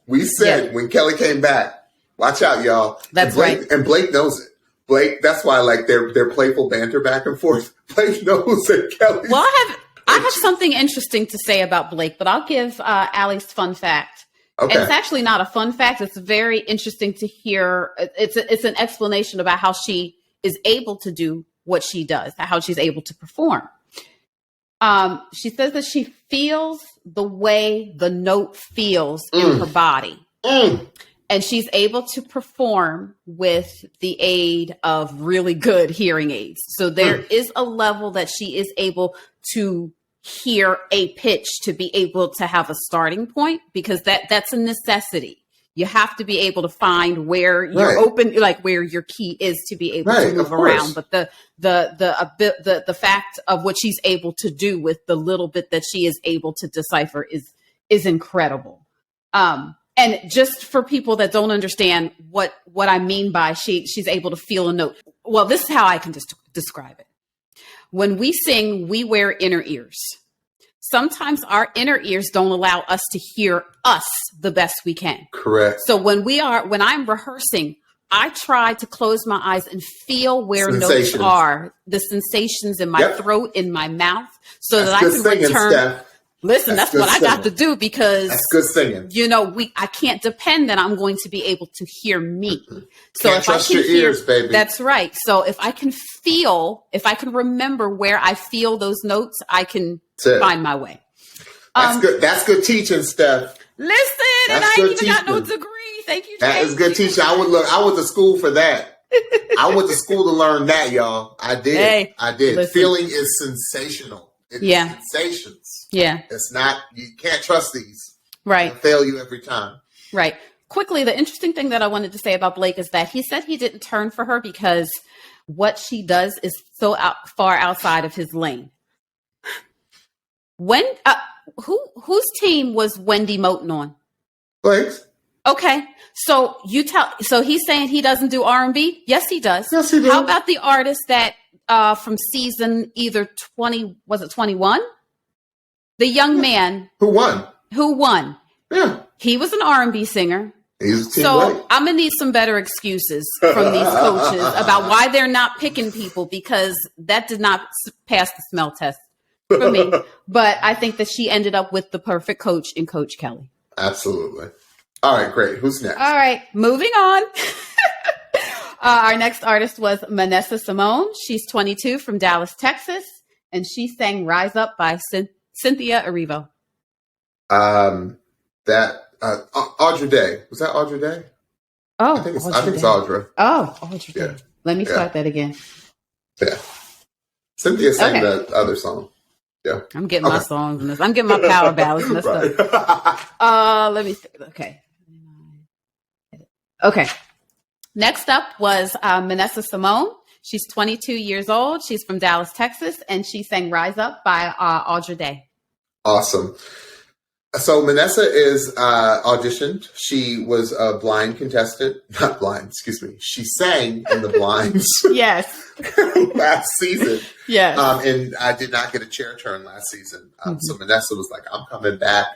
we said when Kelly came back, watch out, y'all. That's right. And Blake knows it. Blake, that's why I like their playful banter back and forth. Blake knows that Kelly. Well, I have something interesting to say about Blake, but I'll give Allie's fun fact. Okay. And it's actually not a fun fact. It's very interesting to hear. It's an explanation about how she is able to do what she does, how she's able to perform. She says that she feels the way the note feels in her body. And she's able to perform with the aid of really good hearing aids. So there is a level that she is able to hear a pitch to be able to have a starting point, because that's a necessity. You have to be able to find where you're open, like where your key is to be able to move around. But the fact of what she's able to do with the little bit that she is able to decipher is incredible. And just for people that don't understand what I mean by she's able to feel a note. Well, this is how I can just describe it. When we sing, we wear inner ears. Sometimes our inner ears don't allow us to hear us the best we can. Correct. So when I'm rehearsing, I try to close my eyes and feel where notes are, the sensations in my throat, in my mouth, so that I can return. Listen, that's what I got to do because that's good singing. You know, I can't depend that I'm going to be able to hear me. So Can't if trust I can your ears, baby. That's right. So if I can remember where I feel those notes, I can find my way. That's good. That's good teaching, Steph. Listen, and I ain't even got no degree. Thank you, Jay. That is good teaching. I went to school for that. I went to school to learn that, y'all. I did. Hey, I did. listen. Feeling is sensational. It's sensations. Yeah. It's not, you can't trust these. Right. They'll fail you every time. Right. Quickly, the interesting thing that I wanted to say about Blake is that he said he didn't turn for her because what she does is so far outside of his lane. When, whose team was Wendy Moten on? Blake's. Okay. So he's saying he doesn't do R&B? Yes, he does. Yes, he does. How about the artist that from season either 20, was it 21? The young man. Who won? Yeah. He was an R&B singer. He's a team So Blake. I'm going to need some better excuses from these coaches about why they're not picking people because that did not pass the smell test for me. But I think that she ended up with the perfect coach in Coach Kelly. Absolutely. All right, great. Who's next? All right, moving on. Our next artist was Manasseh Samone. She's 22 from Dallas, Texas, and she sang "Rise Up" by Cynthia Erivo. Audra Day. Was that Audra Day? Oh, I think it's Audra. Oh, Audra Day. Let me start that again. Yeah. Cynthia sang the other song. Yeah. I'm getting my songs in this. I'm getting my power ballads messed up. Let me see. Okay. Next up was Manasseh Samone. She's 22 years old. She's from Dallas, Texas, and she sang "Rise Up" by Audra Day. Awesome. So Manasseh is auditioned. She was a blind contestant. Not blind, excuse me. She sang in the blinds. Yes. Last season. Yes. And I did not get a chair turn last season. So Manasseh was like, I'm coming back.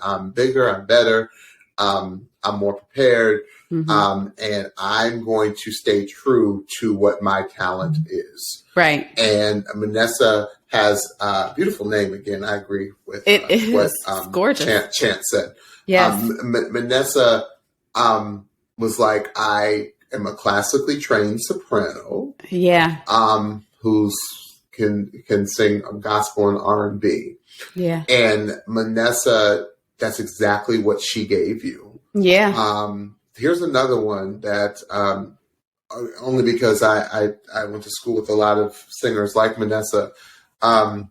I'm bigger. I'm better. I'm more prepared. And I'm going to stay true to what my talent is. Right. And Manasseh has a beautiful name. Again, I agree with what gorgeous. Chant said. Yes. Manasseh was like, I am a classically trained soprano. Yeah. Who's can sing gospel and R&B. Yeah. And Manasseh, that's exactly what she gave you. Yeah. Here's another one that only because I went to school with a lot of singers like Manasseh. The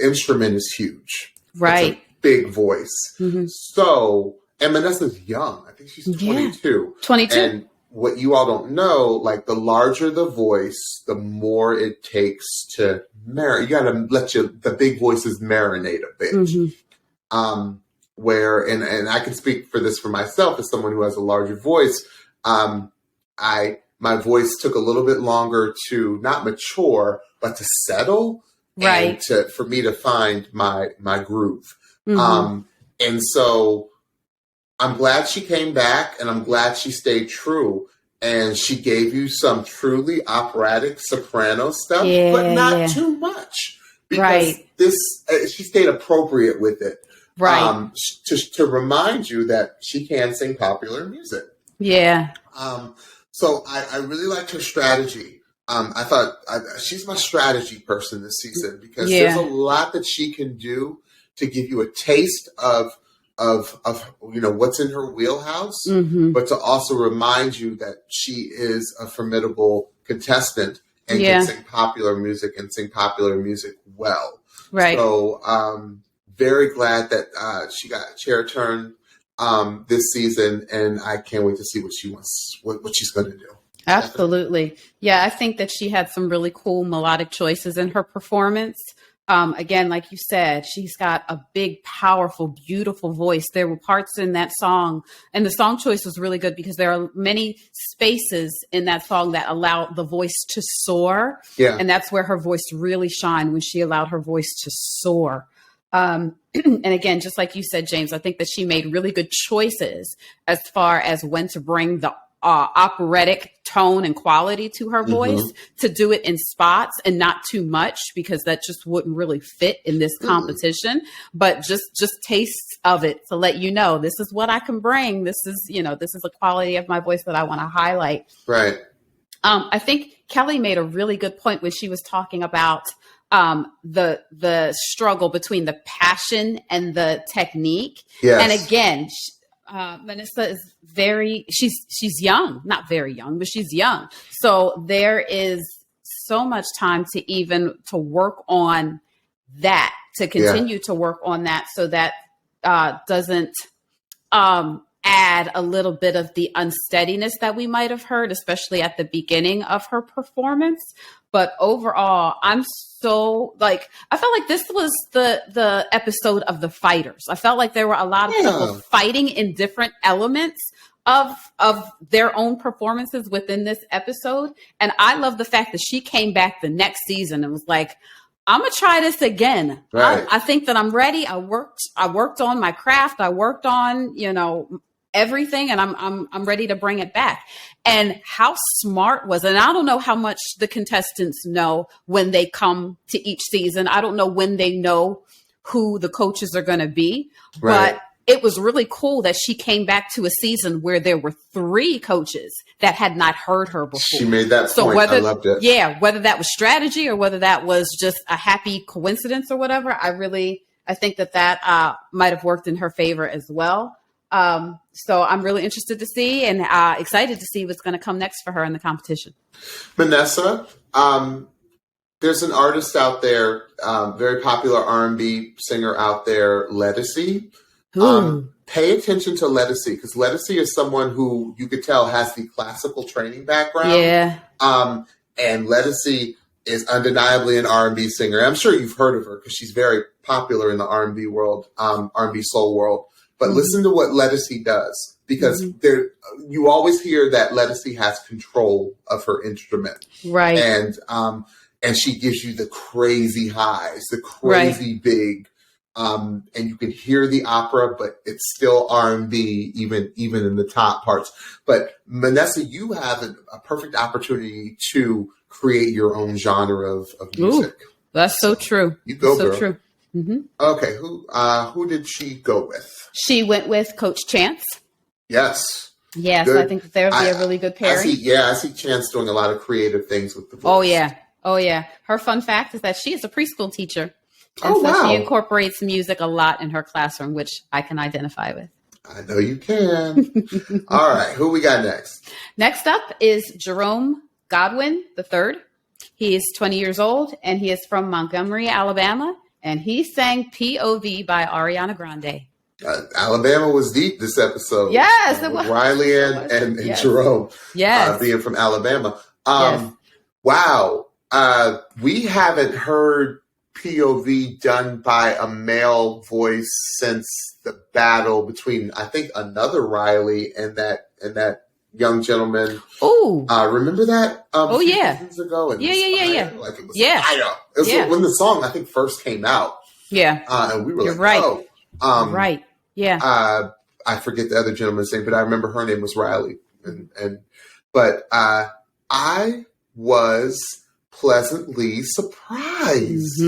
instrument is huge. Right. It's a big voice. So, and Manasseh's young. I think she's 22. 22. And what you all don't know, like the larger the voice, the more it takes to marinate. You got to let the big voices marinate a bit. Where, and I can speak for this for myself as someone who has a larger voice. My voice took a little bit longer to not mature, but to settle, right? And for me to find my groove. And so I'm glad she came back, and I'm glad she stayed true. And she gave you some truly operatic soprano stuff, but not too much, because she stayed appropriate with it. Right. To remind you that she can sing popular music. Yeah. So I really liked her strategy. I thought she's my strategy person this season because there's a lot that she can do to give you a taste of what's in her wheelhouse, but to also remind you that she is a formidable contestant and can sing popular music and sing popular music well. Right. So very glad that she got a chair turn this season, and I can't wait to see what she's going to do. Absolutely. Definitely. Yeah, I think that she had some really cool melodic choices in her performance. Again, like you said, she's got a big, powerful, beautiful voice. There were parts in that song, and the song choice was really good because there are many spaces in that song that allow the voice to soar. Yeah. And that's where her voice really shined, when she allowed her voice to soar. And again, just like you said, James, I think that she made really good choices as far as when to bring the operatic tone and quality to her voice, to do it in spots and not too much, because that just wouldn't really fit in this competition, but just tastes of it to let you know, this is what I can bring. This is, this is the quality of my voice that I want to highlight. Right. I think Kelly made a really good point when she was talking about the struggle between the passion and the technique. Yes. And again, Manasseh is she's young, not very young, but she's young. So there is so much time to work on that, to continue to work on that, so that doesn't add a little bit of the unsteadiness that we might have heard, especially at the beginning of her performance. But overall, I felt like this was the episode of the fighters. I felt like there were a lot of people fighting in different elements of their own performances within this episode. And I love the fact that she came back the next season and was like, I'm going to try this again. Right. I think that I'm ready. I worked on my craft. I worked on, everything, and I'm ready to bring it back. And how smart was it? And I don't know how much the contestants know when they come to each season. I don't know when they know who the coaches are going to be, but it was really cool that she came back to a season where there were 3 coaches that had not heard her before. She made that point. I loved it. Yeah, whether that was strategy or whether that was just a happy coincidence or whatever, I think that might have worked in her favor as well. So I'm really interested to see and excited to see what's going to come next for her in the competition. Manasseh, there's an artist out there, very popular R&B singer out there, Lettucey. Pay attention to Lettucey, because Lettucey is someone who you could tell has the classical training background. Yeah. And Lettucey is undeniably an R&B singer. I'm sure you've heard of her because she's very popular in the R&B world, R&B soul world. But listen to what Lettucey does, because you always hear that Lettucey has control of her instrument. Right. And she gives you the crazy highs, the crazy big, and you can hear the opera, but it's still R&B, even in the top parts. But Manasseh, you have a perfect opportunity to create your own genre of music. Ooh, that's so true. You go, so girl. True. Mm-hmm. Okay, who did she go with? She went with Coach Chance. Yes. Yes, good. I think that would be a really good pairing. I see Chance doing a lot of creative things with the voice. Oh, yeah. Her fun fact is that she is a preschool teacher. And she incorporates music a lot in her classroom, which I can identify with. I know you can. All right, who we got next? Next up is Jerome Godwin III. He is 20 years old, and he is from Montgomery, Alabama. And he sang POV by Ariana Grande. Alabama was deep this episode. Yes, it was. Ryley and Jerome being from Alabama. Wow. We haven't heard POV done by a male voice since the battle between, I think, another Ryley and that young gentleman. Oh, remember that? Seasons ago. And yeah. Like it was fire. It was when the song I think first came out. Yeah, and we were You're like, right. oh, right. Yeah. I forget the other gentleman's name, but I remember her name was Ryley, but I was pleasantly surprised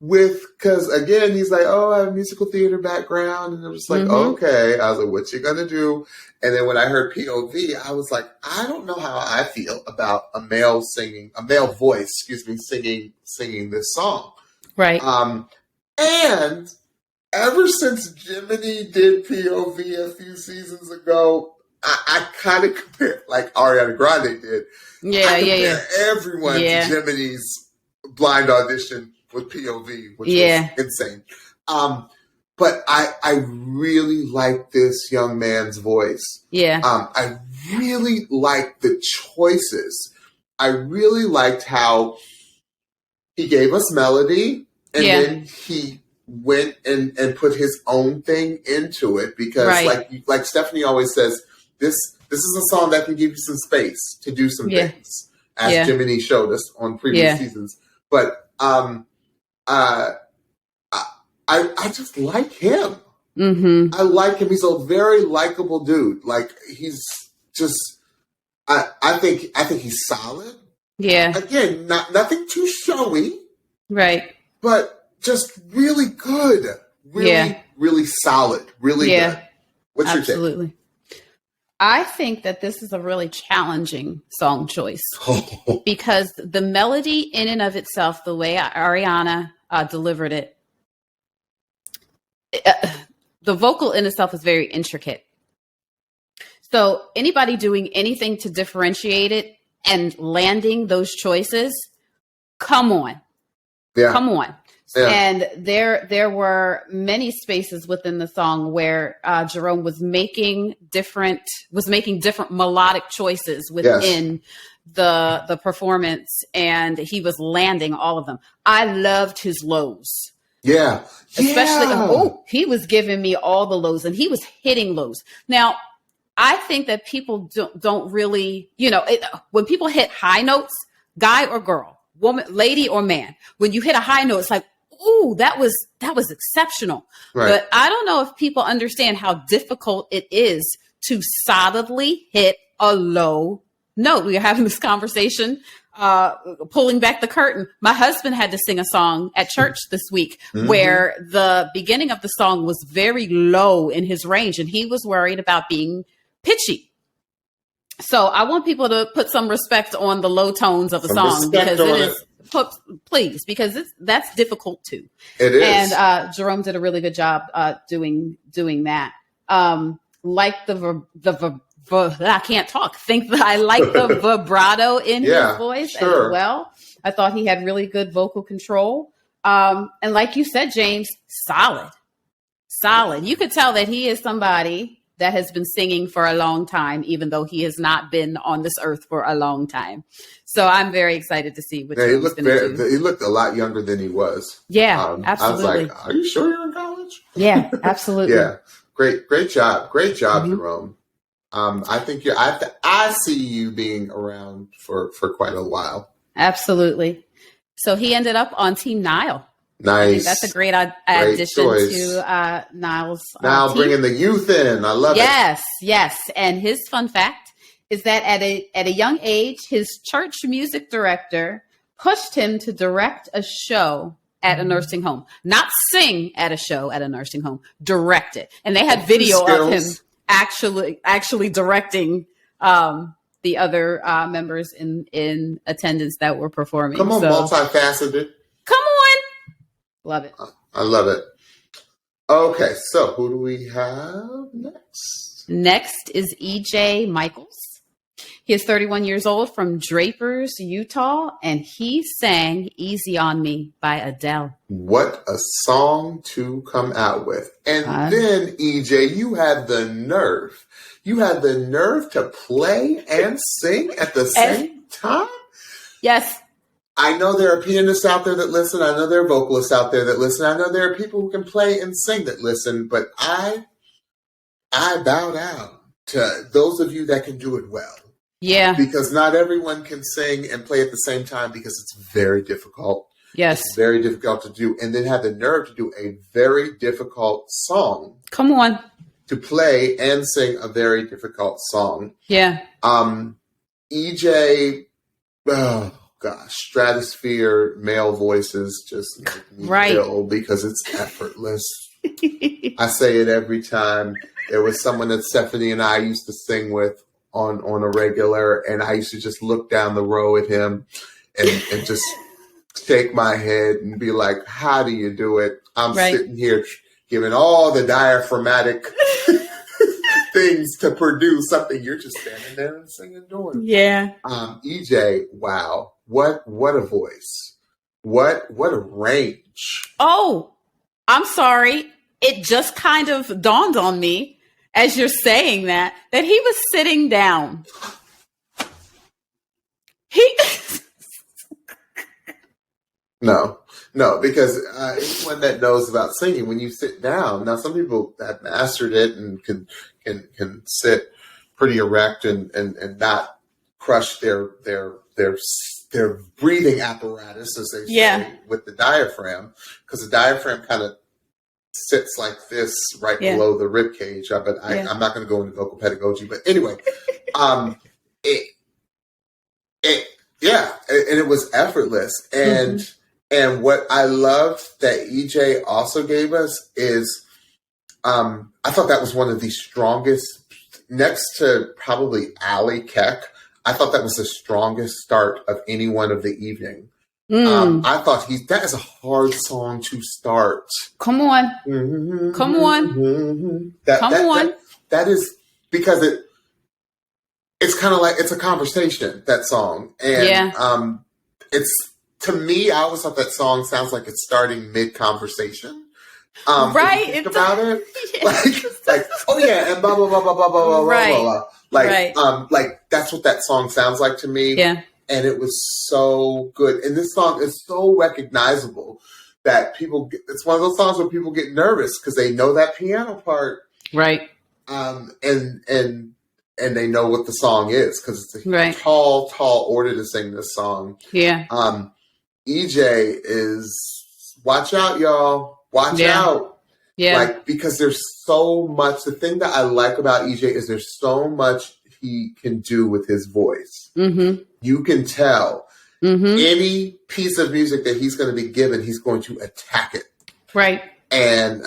because again, he's like, oh, I have a musical theater background. And I was like, okay. I was like, what you gonna do? And then when I heard POV, I was like, I don't know how I feel about a male voice, singing this song. Right. And ever since Jiminy did POV a few seasons ago, I kind of compare, like Ariana Grande did. Yeah. Everyone to Jiminy's Blind Audition with POV, which was insane. But I really like this young man's voice. Yeah. I really like the choices. I really liked how he gave us melody and then he went and put his own thing into it because like Stephanie always says, this is a song that can give you some space to do some things, as Jiminy showed us on previous seasons. But I just like him. I like him. He's a very likable dude. Like he's just I think he's solid. Yeah. Again, nothing too showy. Right. But just really good. Really, really solid. Really good. What's your take? Absolutely. I think that this is a really challenging song choice because the melody in and of itself, the way Ariana delivered it, the vocal in itself is very intricate. So anybody doing anything to differentiate it and landing those choices, come on. Yeah. Come on. Yeah. And there were many spaces within the song where Jerome was making different melodic choices within the performance, and he was landing all of them. I loved his lows. Yeah. Especially, he was giving me all the lows, and he was hitting lows. Now, I think that people don't really, when people hit high notes, guy or girl, woman, lady or man, when you hit a high note, it's like, ooh, that was exceptional. Right. But I don't know if people understand how difficult it is to solidly hit a low note. We were having this conversation, pulling back the curtain. My husband had to sing a song at church this week where the beginning of the song was very low in his range, and he was worried about being pitchy. So I want people to put some respect on the low tones of the song because it is. Please, because that's difficult too. It is. And Jerome did a really good job doing that. Like I can't talk. I like the vibrato in his voice as well. I thought he had really good vocal control. And like you said, James, solid. You could tell that he is somebody that has been singing for a long time, even though he has not been on this earth for a long time. So I'm very excited to see what he's going to do. He looked a lot younger than he was. Yeah, absolutely. I was like, are you sure you're in college? Yeah, absolutely. Yeah. Great job. Great job, Jerome. I think I see you being around for quite a while. Absolutely. So he ended up on Team Nile. Nice. That's a great addition to Nile's now team. Bringing the youth in. I love it. Yes. And his fun fact is that at a young age, his church music director pushed him to direct a show at a nursing home, not sing at a show at a nursing home, direct it. And they had video of him actually directing the other members in attendance that were performing. Come on, multifaceted. Come on. Love it. I love it. Okay, so who do we have next? Next is E.J. Michels. He is 31 years old from Drapers, Utah, and he sang Easy on Me by Adele. What a song to come out with. And then, EJ, you had the nerve. You had the nerve to play and sing at the same time? Yes. I know there are pianists out there that listen. I know there are vocalists out there that listen. I know there are people who can play and sing that listen. But I bow down to those of you that can do it well. Yeah. Because not everyone can sing and play at the same time because it's very difficult. Yes. It's very difficult to do. And then have the nerve to do a very difficult song. Come on. To play and sing a very difficult song. Yeah. EJ, oh gosh, stratosphere male voices just make me ill because it's effortless. I say it every time. There was someone that Stephanie and I used to sing with on a regular, and I used to just look down the row at him and just shake my head and be like, how do you do it? I'm sitting here giving all the diaphragmatic things to produce something you're just standing there and singing doing. Yeah. EJ, wow. What a voice. What a range. Oh, I'm sorry. It just kind of dawned on me as you're saying that he was sitting down. No, because anyone that knows about singing, when you sit down, now some people have mastered it and can sit pretty erect and not crush their breathing apparatus, as they say, with the diaphragm, because the diaphragm kind of sits like this right below the rib cage. But I'm not going to go into vocal pedagogy. But anyway, And it was effortless. And what I loved that EJ also gave us is, I thought that was one of the strongest, next to probably Allie, Keck. I thought that was the strongest start of any one of the evening. I thought that is a hard song to start. Come on. Come on. That is because it's kind of like, it's a conversation, that song. And it's, to me, I always thought that song sounds like it's starting mid-conversation. Right. Think about it. Like, oh yeah, and blah, blah, blah, blah, blah, blah, blah, blah. Like, that's what that song sounds like to me. Yeah. And it was so good. And this song is so recognizable that it's one of those songs where people get nervous because they know that piano part. Right. And they know what the song is because it's a tall order to sing this song. Yeah. EJ is, watch out, y'all. Watch out. Yeah. Like, because there's so much. The thing that I like about EJ is there's so much he can do with his voice. Mm-hmm. You can tell any piece of music that he's going to be given, he's going to attack it. Right. And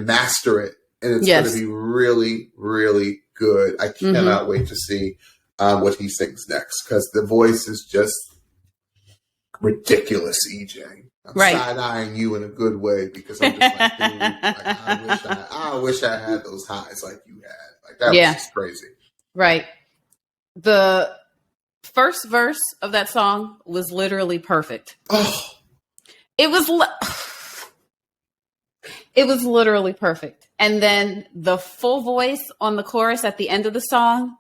master it. And it's going to be really, really good. I cannot wait to see what he sings next because the voice is just ridiculous, EJ. I'm side-eyeing you in a good way because I'm just like, dude, like, I wish I had those highs like you had. Like, that was just crazy. Right. The first verse of that song was literally perfect. Oh. It was literally perfect. And then the full voice on the chorus at the end of the song,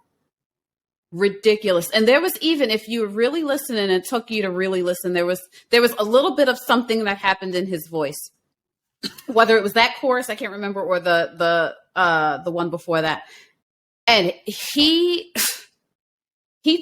ridiculous. And there was, even if you were really listening, and it took you to really listen, there was a little bit of something that happened in his voice. Whether it was that chorus, I can't remember, or the one before that. And he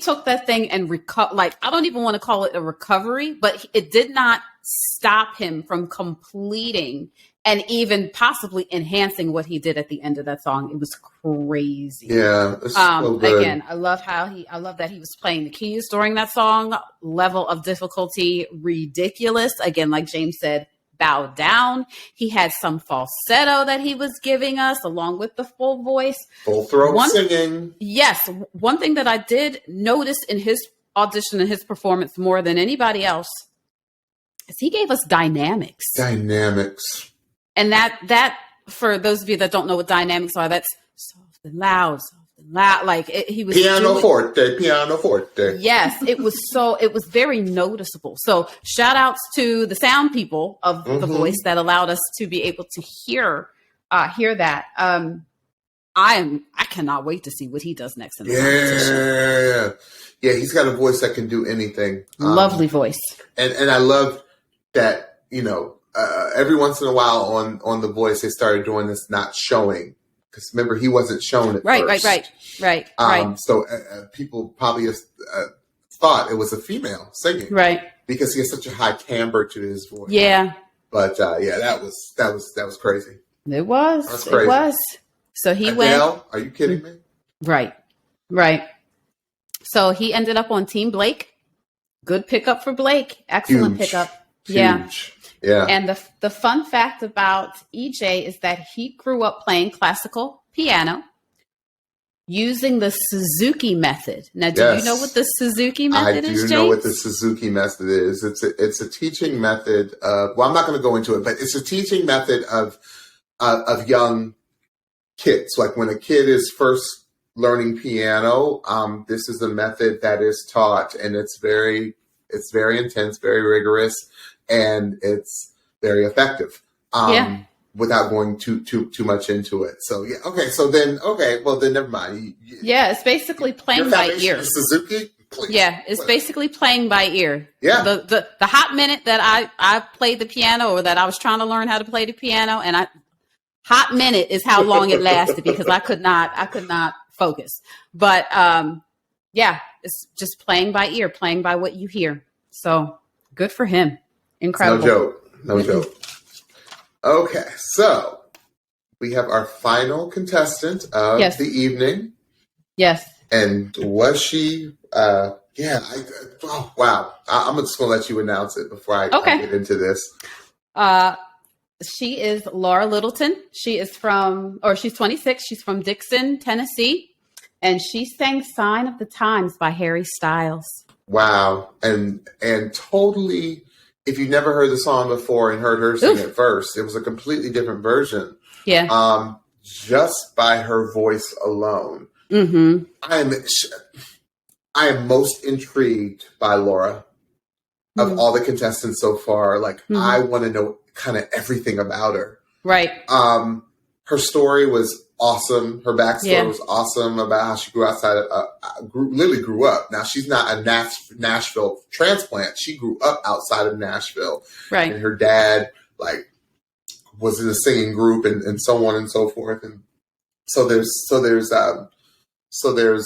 took that thing and like, I don't even want to call it a recovery, but it did not stop him from completing and even possibly enhancing what he did at the end of that song. It was crazy. Yeah. It's so good. Again, I love that he was playing the keys during that song. Level of difficulty, ridiculous. Again, like James said, bow down. He had some falsetto that he was giving us along with the full voice. Full throat singing. Yes. One thing that I did notice in his audition and his performance more than anybody else is he gave us dynamics. And that for those of you that don't know what dynamics are, that's soft and loud. Like he was piano forte. Yes, it was very noticeable. So shout outs to the sound people of the voice that allowed us to be able to hear that. I cannot wait to see what he does next in the competition. Yeah. He's got a voice that can do anything. Lovely voice. And I love that, every once in a while on The Voice, they started doing this not showing. Because remember, he wasn't shown at first. Right. So people probably thought it was a female singing. Right. Because he has such a high timbre to his voice. Yeah. But that was crazy. It was. That's crazy. It was. So he Adele, are you kidding me? Right. So he ended up on Team Blake. Good pickup for Blake. Excellent pickup. Huge. Yeah. And the fun fact about EJ is that he grew up playing classical piano using the Suzuki method. Now, do you know what the Suzuki method is, James? I do know what the Suzuki method is. It's a teaching method of, well, I'm not going to go into it, but it's a teaching method of young kids. Like when a kid is first learning piano, this is a method that is taught, and it's very intense, very rigorous, and it's very effective. Without going too much into it. So then never mind. It's basically playing by ear. Suzuki? Please. Yeah, it's basically playing by ear. Yeah. The hot minute that I played the piano, or that I was trying to learn how to play the piano, and hot minute is how long it lasted because I could not focus. But it's just playing by ear, playing by what you hear. So good for him. Incredible. No joke. Okay, so we have our final contestant of the evening. Yes. And was she? Oh, wow. I'm just going to let you announce it before I get into this. She is Laura Littleton. She's 26. She's from Dixon, Tennessee. And she sang Sign of the Times by Harry Styles. Wow. And totally, if you've never heard the song before and heard her sing it first, it was a completely different version. Yeah. Just by her voice alone. Mm-hmm. I am most intrigued by Laura of all the contestants so far. Like, I want to know kind of everything about her. Right. Her story was awesome. Her backstory was awesome about how she grew literally grew up. Now, she's not a Nashville transplant. She grew up outside of Nashville. Right. And her dad, was in a singing group and so on and so forth. And so there's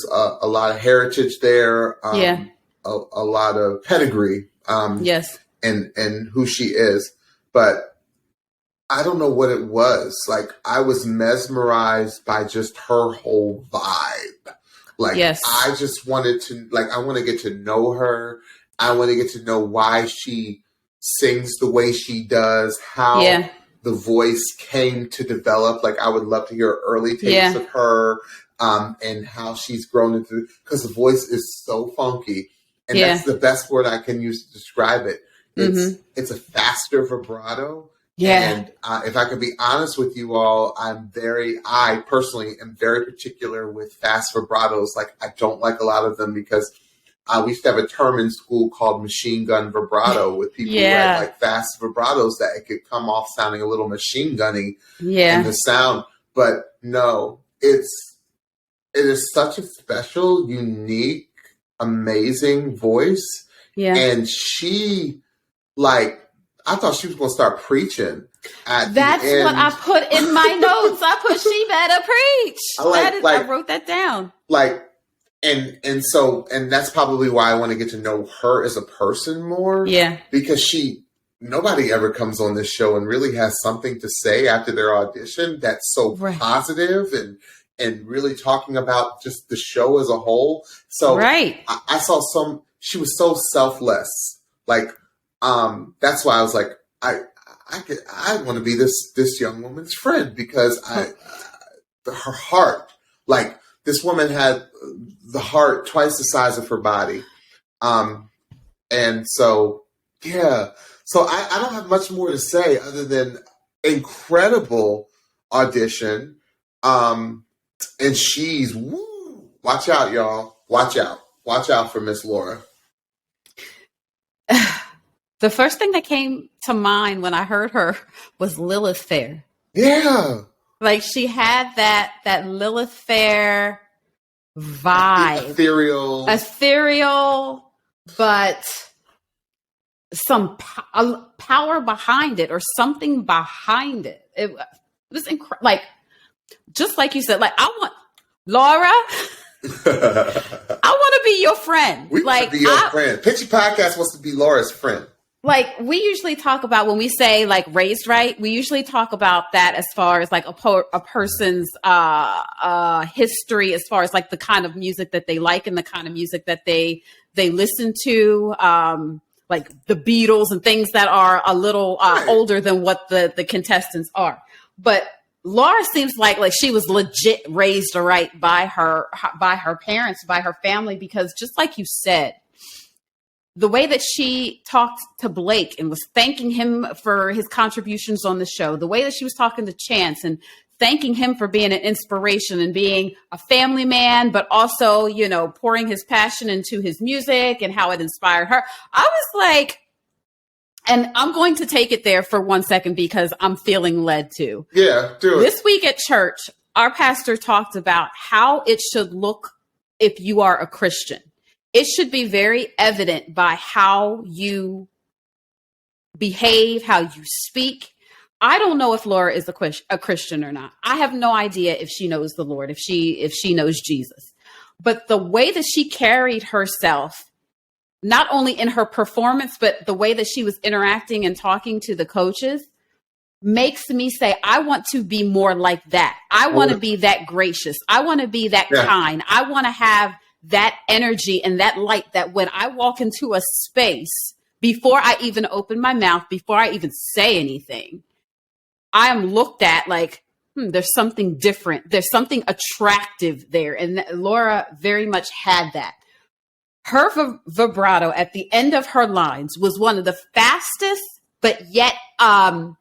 a lot of heritage there. A lot of pedigree. Yes. And who she is. But I don't know what it was. I was mesmerized by just her whole vibe. I just wanted to, I want to get to know her. I want to get to know why she sings the way she does, how the voice came to develop. I would love to hear early takes of her and how she's grown into, because the voice is so funky. And that's the best word I can use to describe it. It's a faster vibrato. Yeah. And if I could be honest with you all, I personally am very particular with fast vibratos. I don't like a lot of them because we used to have a term in school called machine gun vibrato with people who had fast vibratos that it could come off sounding a little machine gunny in the sound. But no, it is such a special, unique, amazing voice. Yeah. And she, I thought she was going to start preaching at That's the end. what I put in my notes. I put, she better preach. I wrote that down. And that's probably why I want to get to know her as a person more. Yeah. Because nobody ever comes on this show and really has something to say after their audition that's so positive and really talking about just the show as a whole. So I saw she was so selfless. That's why I was I want to be this young woman's friend because her heart, this woman had the heart twice the size of her body. And so, so I don't have much more to say other than incredible audition. And she's, watch out, y'all. Watch out for Miss Laura. The first thing that came to mind when I heard her was Lilith Fair. Yeah. She had that Lilith Fair vibe. Ethereal, but some power behind it or something behind it. It was incredible. Just like you said, I want Laura. I want to be your friend. We want to be your friend. Pitchy Podcast wants to be Laura's friend. We usually talk about when we say raised right, we usually talk about that as far as a person's history, as far as the kind of music that they like and the kind of music that they listen to, the Beatles and things that are a little older than what the contestants are. But Laura seems like she was legit raised right by her parents, by her family, because just like you said, the way that she talked to Blake and was thanking him for his contributions on the show, the way that she was talking to Chance and thanking him for being an inspiration and being a family man, but also, pouring his passion into his music and how it inspired her. I was and I'm going to take it there for 1 second because I'm feeling led to. Yeah, do it. This week at church, our pastor talked about how it should look if you are a Christian. It should be very evident by how you behave, how you speak. I don't know if Laura is a Christian or not. I have no idea if she knows the Lord, if she knows Jesus. But the way that she carried herself, not only in her performance, but the way that she was interacting and talking to the coaches, makes me say, I want to be more like that. I want to be that gracious. I want to be that kind. I want to have that energy and that light that when I walk into a space, before I even open my mouth, before I even say anything, I am looked at like, there's something different. There's something attractive there. And Laura very much had that. Her vibrato at the end of her lines was one of the fastest, but yet not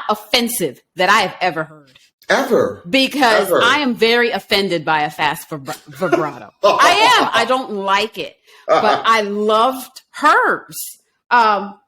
offensive that I have ever heard. Ever. Because I am very offended by a fast vibrato. I am. I don't like it. But I loved hers.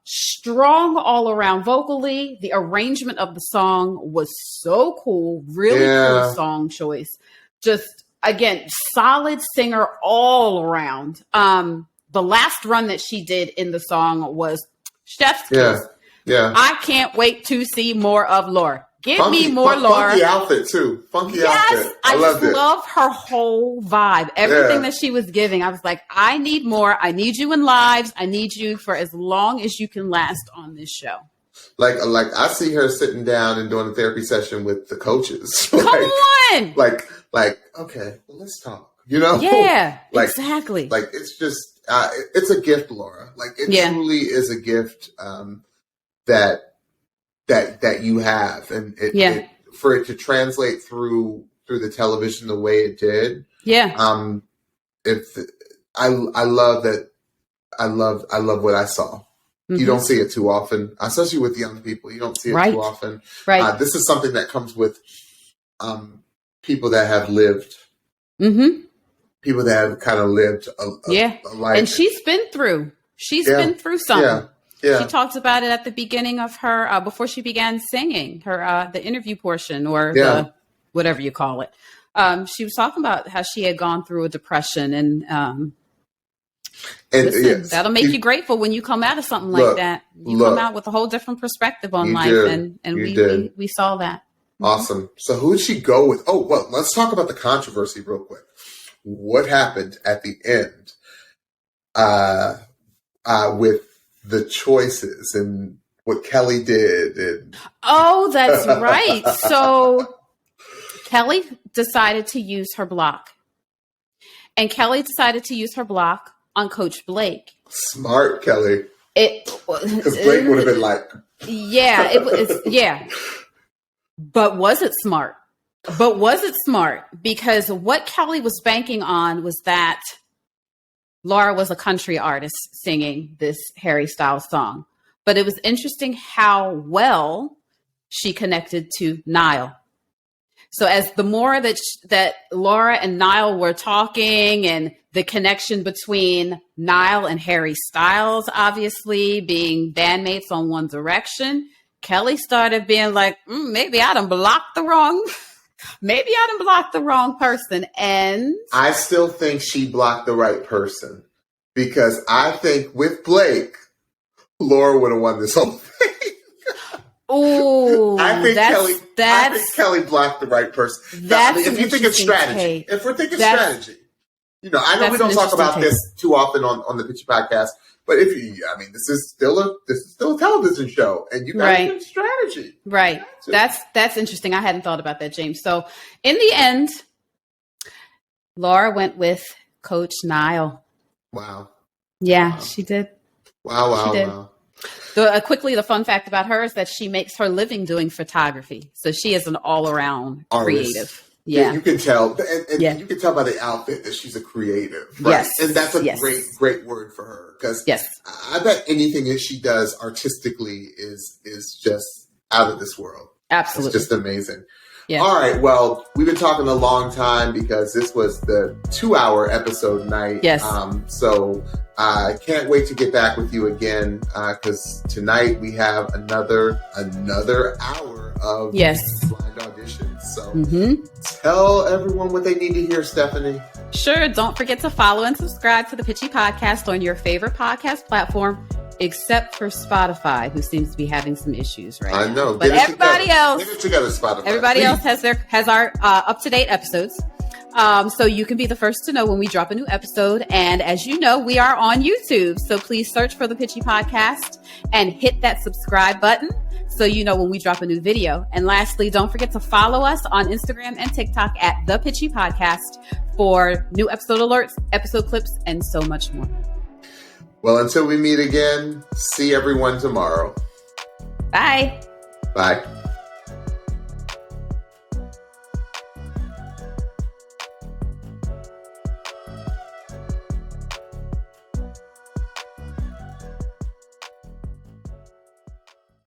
Strong all around vocally. The arrangement of the song was so cool. Really cool song choice. Just, again, solid singer all around. The last run that she did in the song was chef's kiss. Yeah. I can't wait to see more of Laura. Give me more Laura. Funky outfit too. Funky outfit. I just love her whole vibe. Everything that she was giving. I was like, I need more. I need you in lives. I need you for as long as you can last on this show. Like I see her sitting down and doing a therapy session with the coaches. Come on. Like, okay, well, let's talk. You know? Yeah, exactly. Like it's just, it's a gift, Laura. Like it truly is a gift that you have, and for it to translate through the television the way it did. Yeah. I love that. I love what I saw. Mm-hmm. You don't see it too often, especially with young people. You don't see it too often. Right. This is something that comes with people that have lived. Mm-hmm. People that have kind of lived a life. And she's been through. Been through something. Yeah. She talked about it at the beginning of her, before she began singing, her the interview portion or the whatever you call it. She was talking about how she had gone through a depression, and listen, that'll make you grateful when you come out of something like that. You come out with a whole different perspective on life, and we saw that. Awesome. So who did she go with? Oh, well, let's talk about the controversy real quick. What happened at the end with the choices and what Kelly did? Oh, that's right. So Kelly decided to use her block. And Kelly decided to use her block on Coach Blake. Smart, Kelly. Because Blake would have been like... Yeah, But was it smart? Because what Kelly was banking on was that Laura was a country artist singing this Harry Styles song. But it was interesting how well she connected to Niall. So as the more that Laura and Niall were talking, and the connection between Niall and Harry Styles, obviously being bandmates on One Direction, Kelly started being like, maybe I done blocked the wrong person. And I still think she blocked the right person, because I think with Blake, Laura would have won this whole thing. Ooh, I think Kelly blocked the right person. If you think it's strategy, if we're thinking strategy, I know we don't talk about this too often on the Pitchy podcast, but this is still a television show, and you got to think strategy. Right. That's interesting. I hadn't thought about that, James. So in the end, Laura went with Coach Niall. Wow. Yeah, wow. She did. Wow. Quickly, the fun fact about her is that she makes her living doing photography. So she is an all-around creative. Yeah, you can tell, and you can tell by the outfit that she's a creative. Right? Yes, and that's a great word for her, because I bet anything that she does artistically is just out of this world. Absolutely, it's just amazing. Yeah. All right. Well, we've been talking a long time because this was the 2-hour episode night. Yes. So I can't wait to get back with you again, because tonight we have another hour of Blind Auditions. So tell everyone what they need to hear, Stephanie. Sure. Don't forget to follow and subscribe to the Pitchy Podcast on your favorite podcast platform, except for Spotify, who seems to be having some issues right now. I know. But everybody else, get it together, Spotify. Everybody else has our up-to-date episodes. So you can be the first to know when we drop a new episode. And as you know, we are on YouTube. So please search for the Pitchy Podcast and hit that subscribe button so you know when we drop a new video. And lastly, don't forget to follow us on Instagram and TikTok at The Pitchy Podcast for new episode alerts, episode clips, and so much more. Well, until we meet again, see everyone tomorrow. Bye. Bye.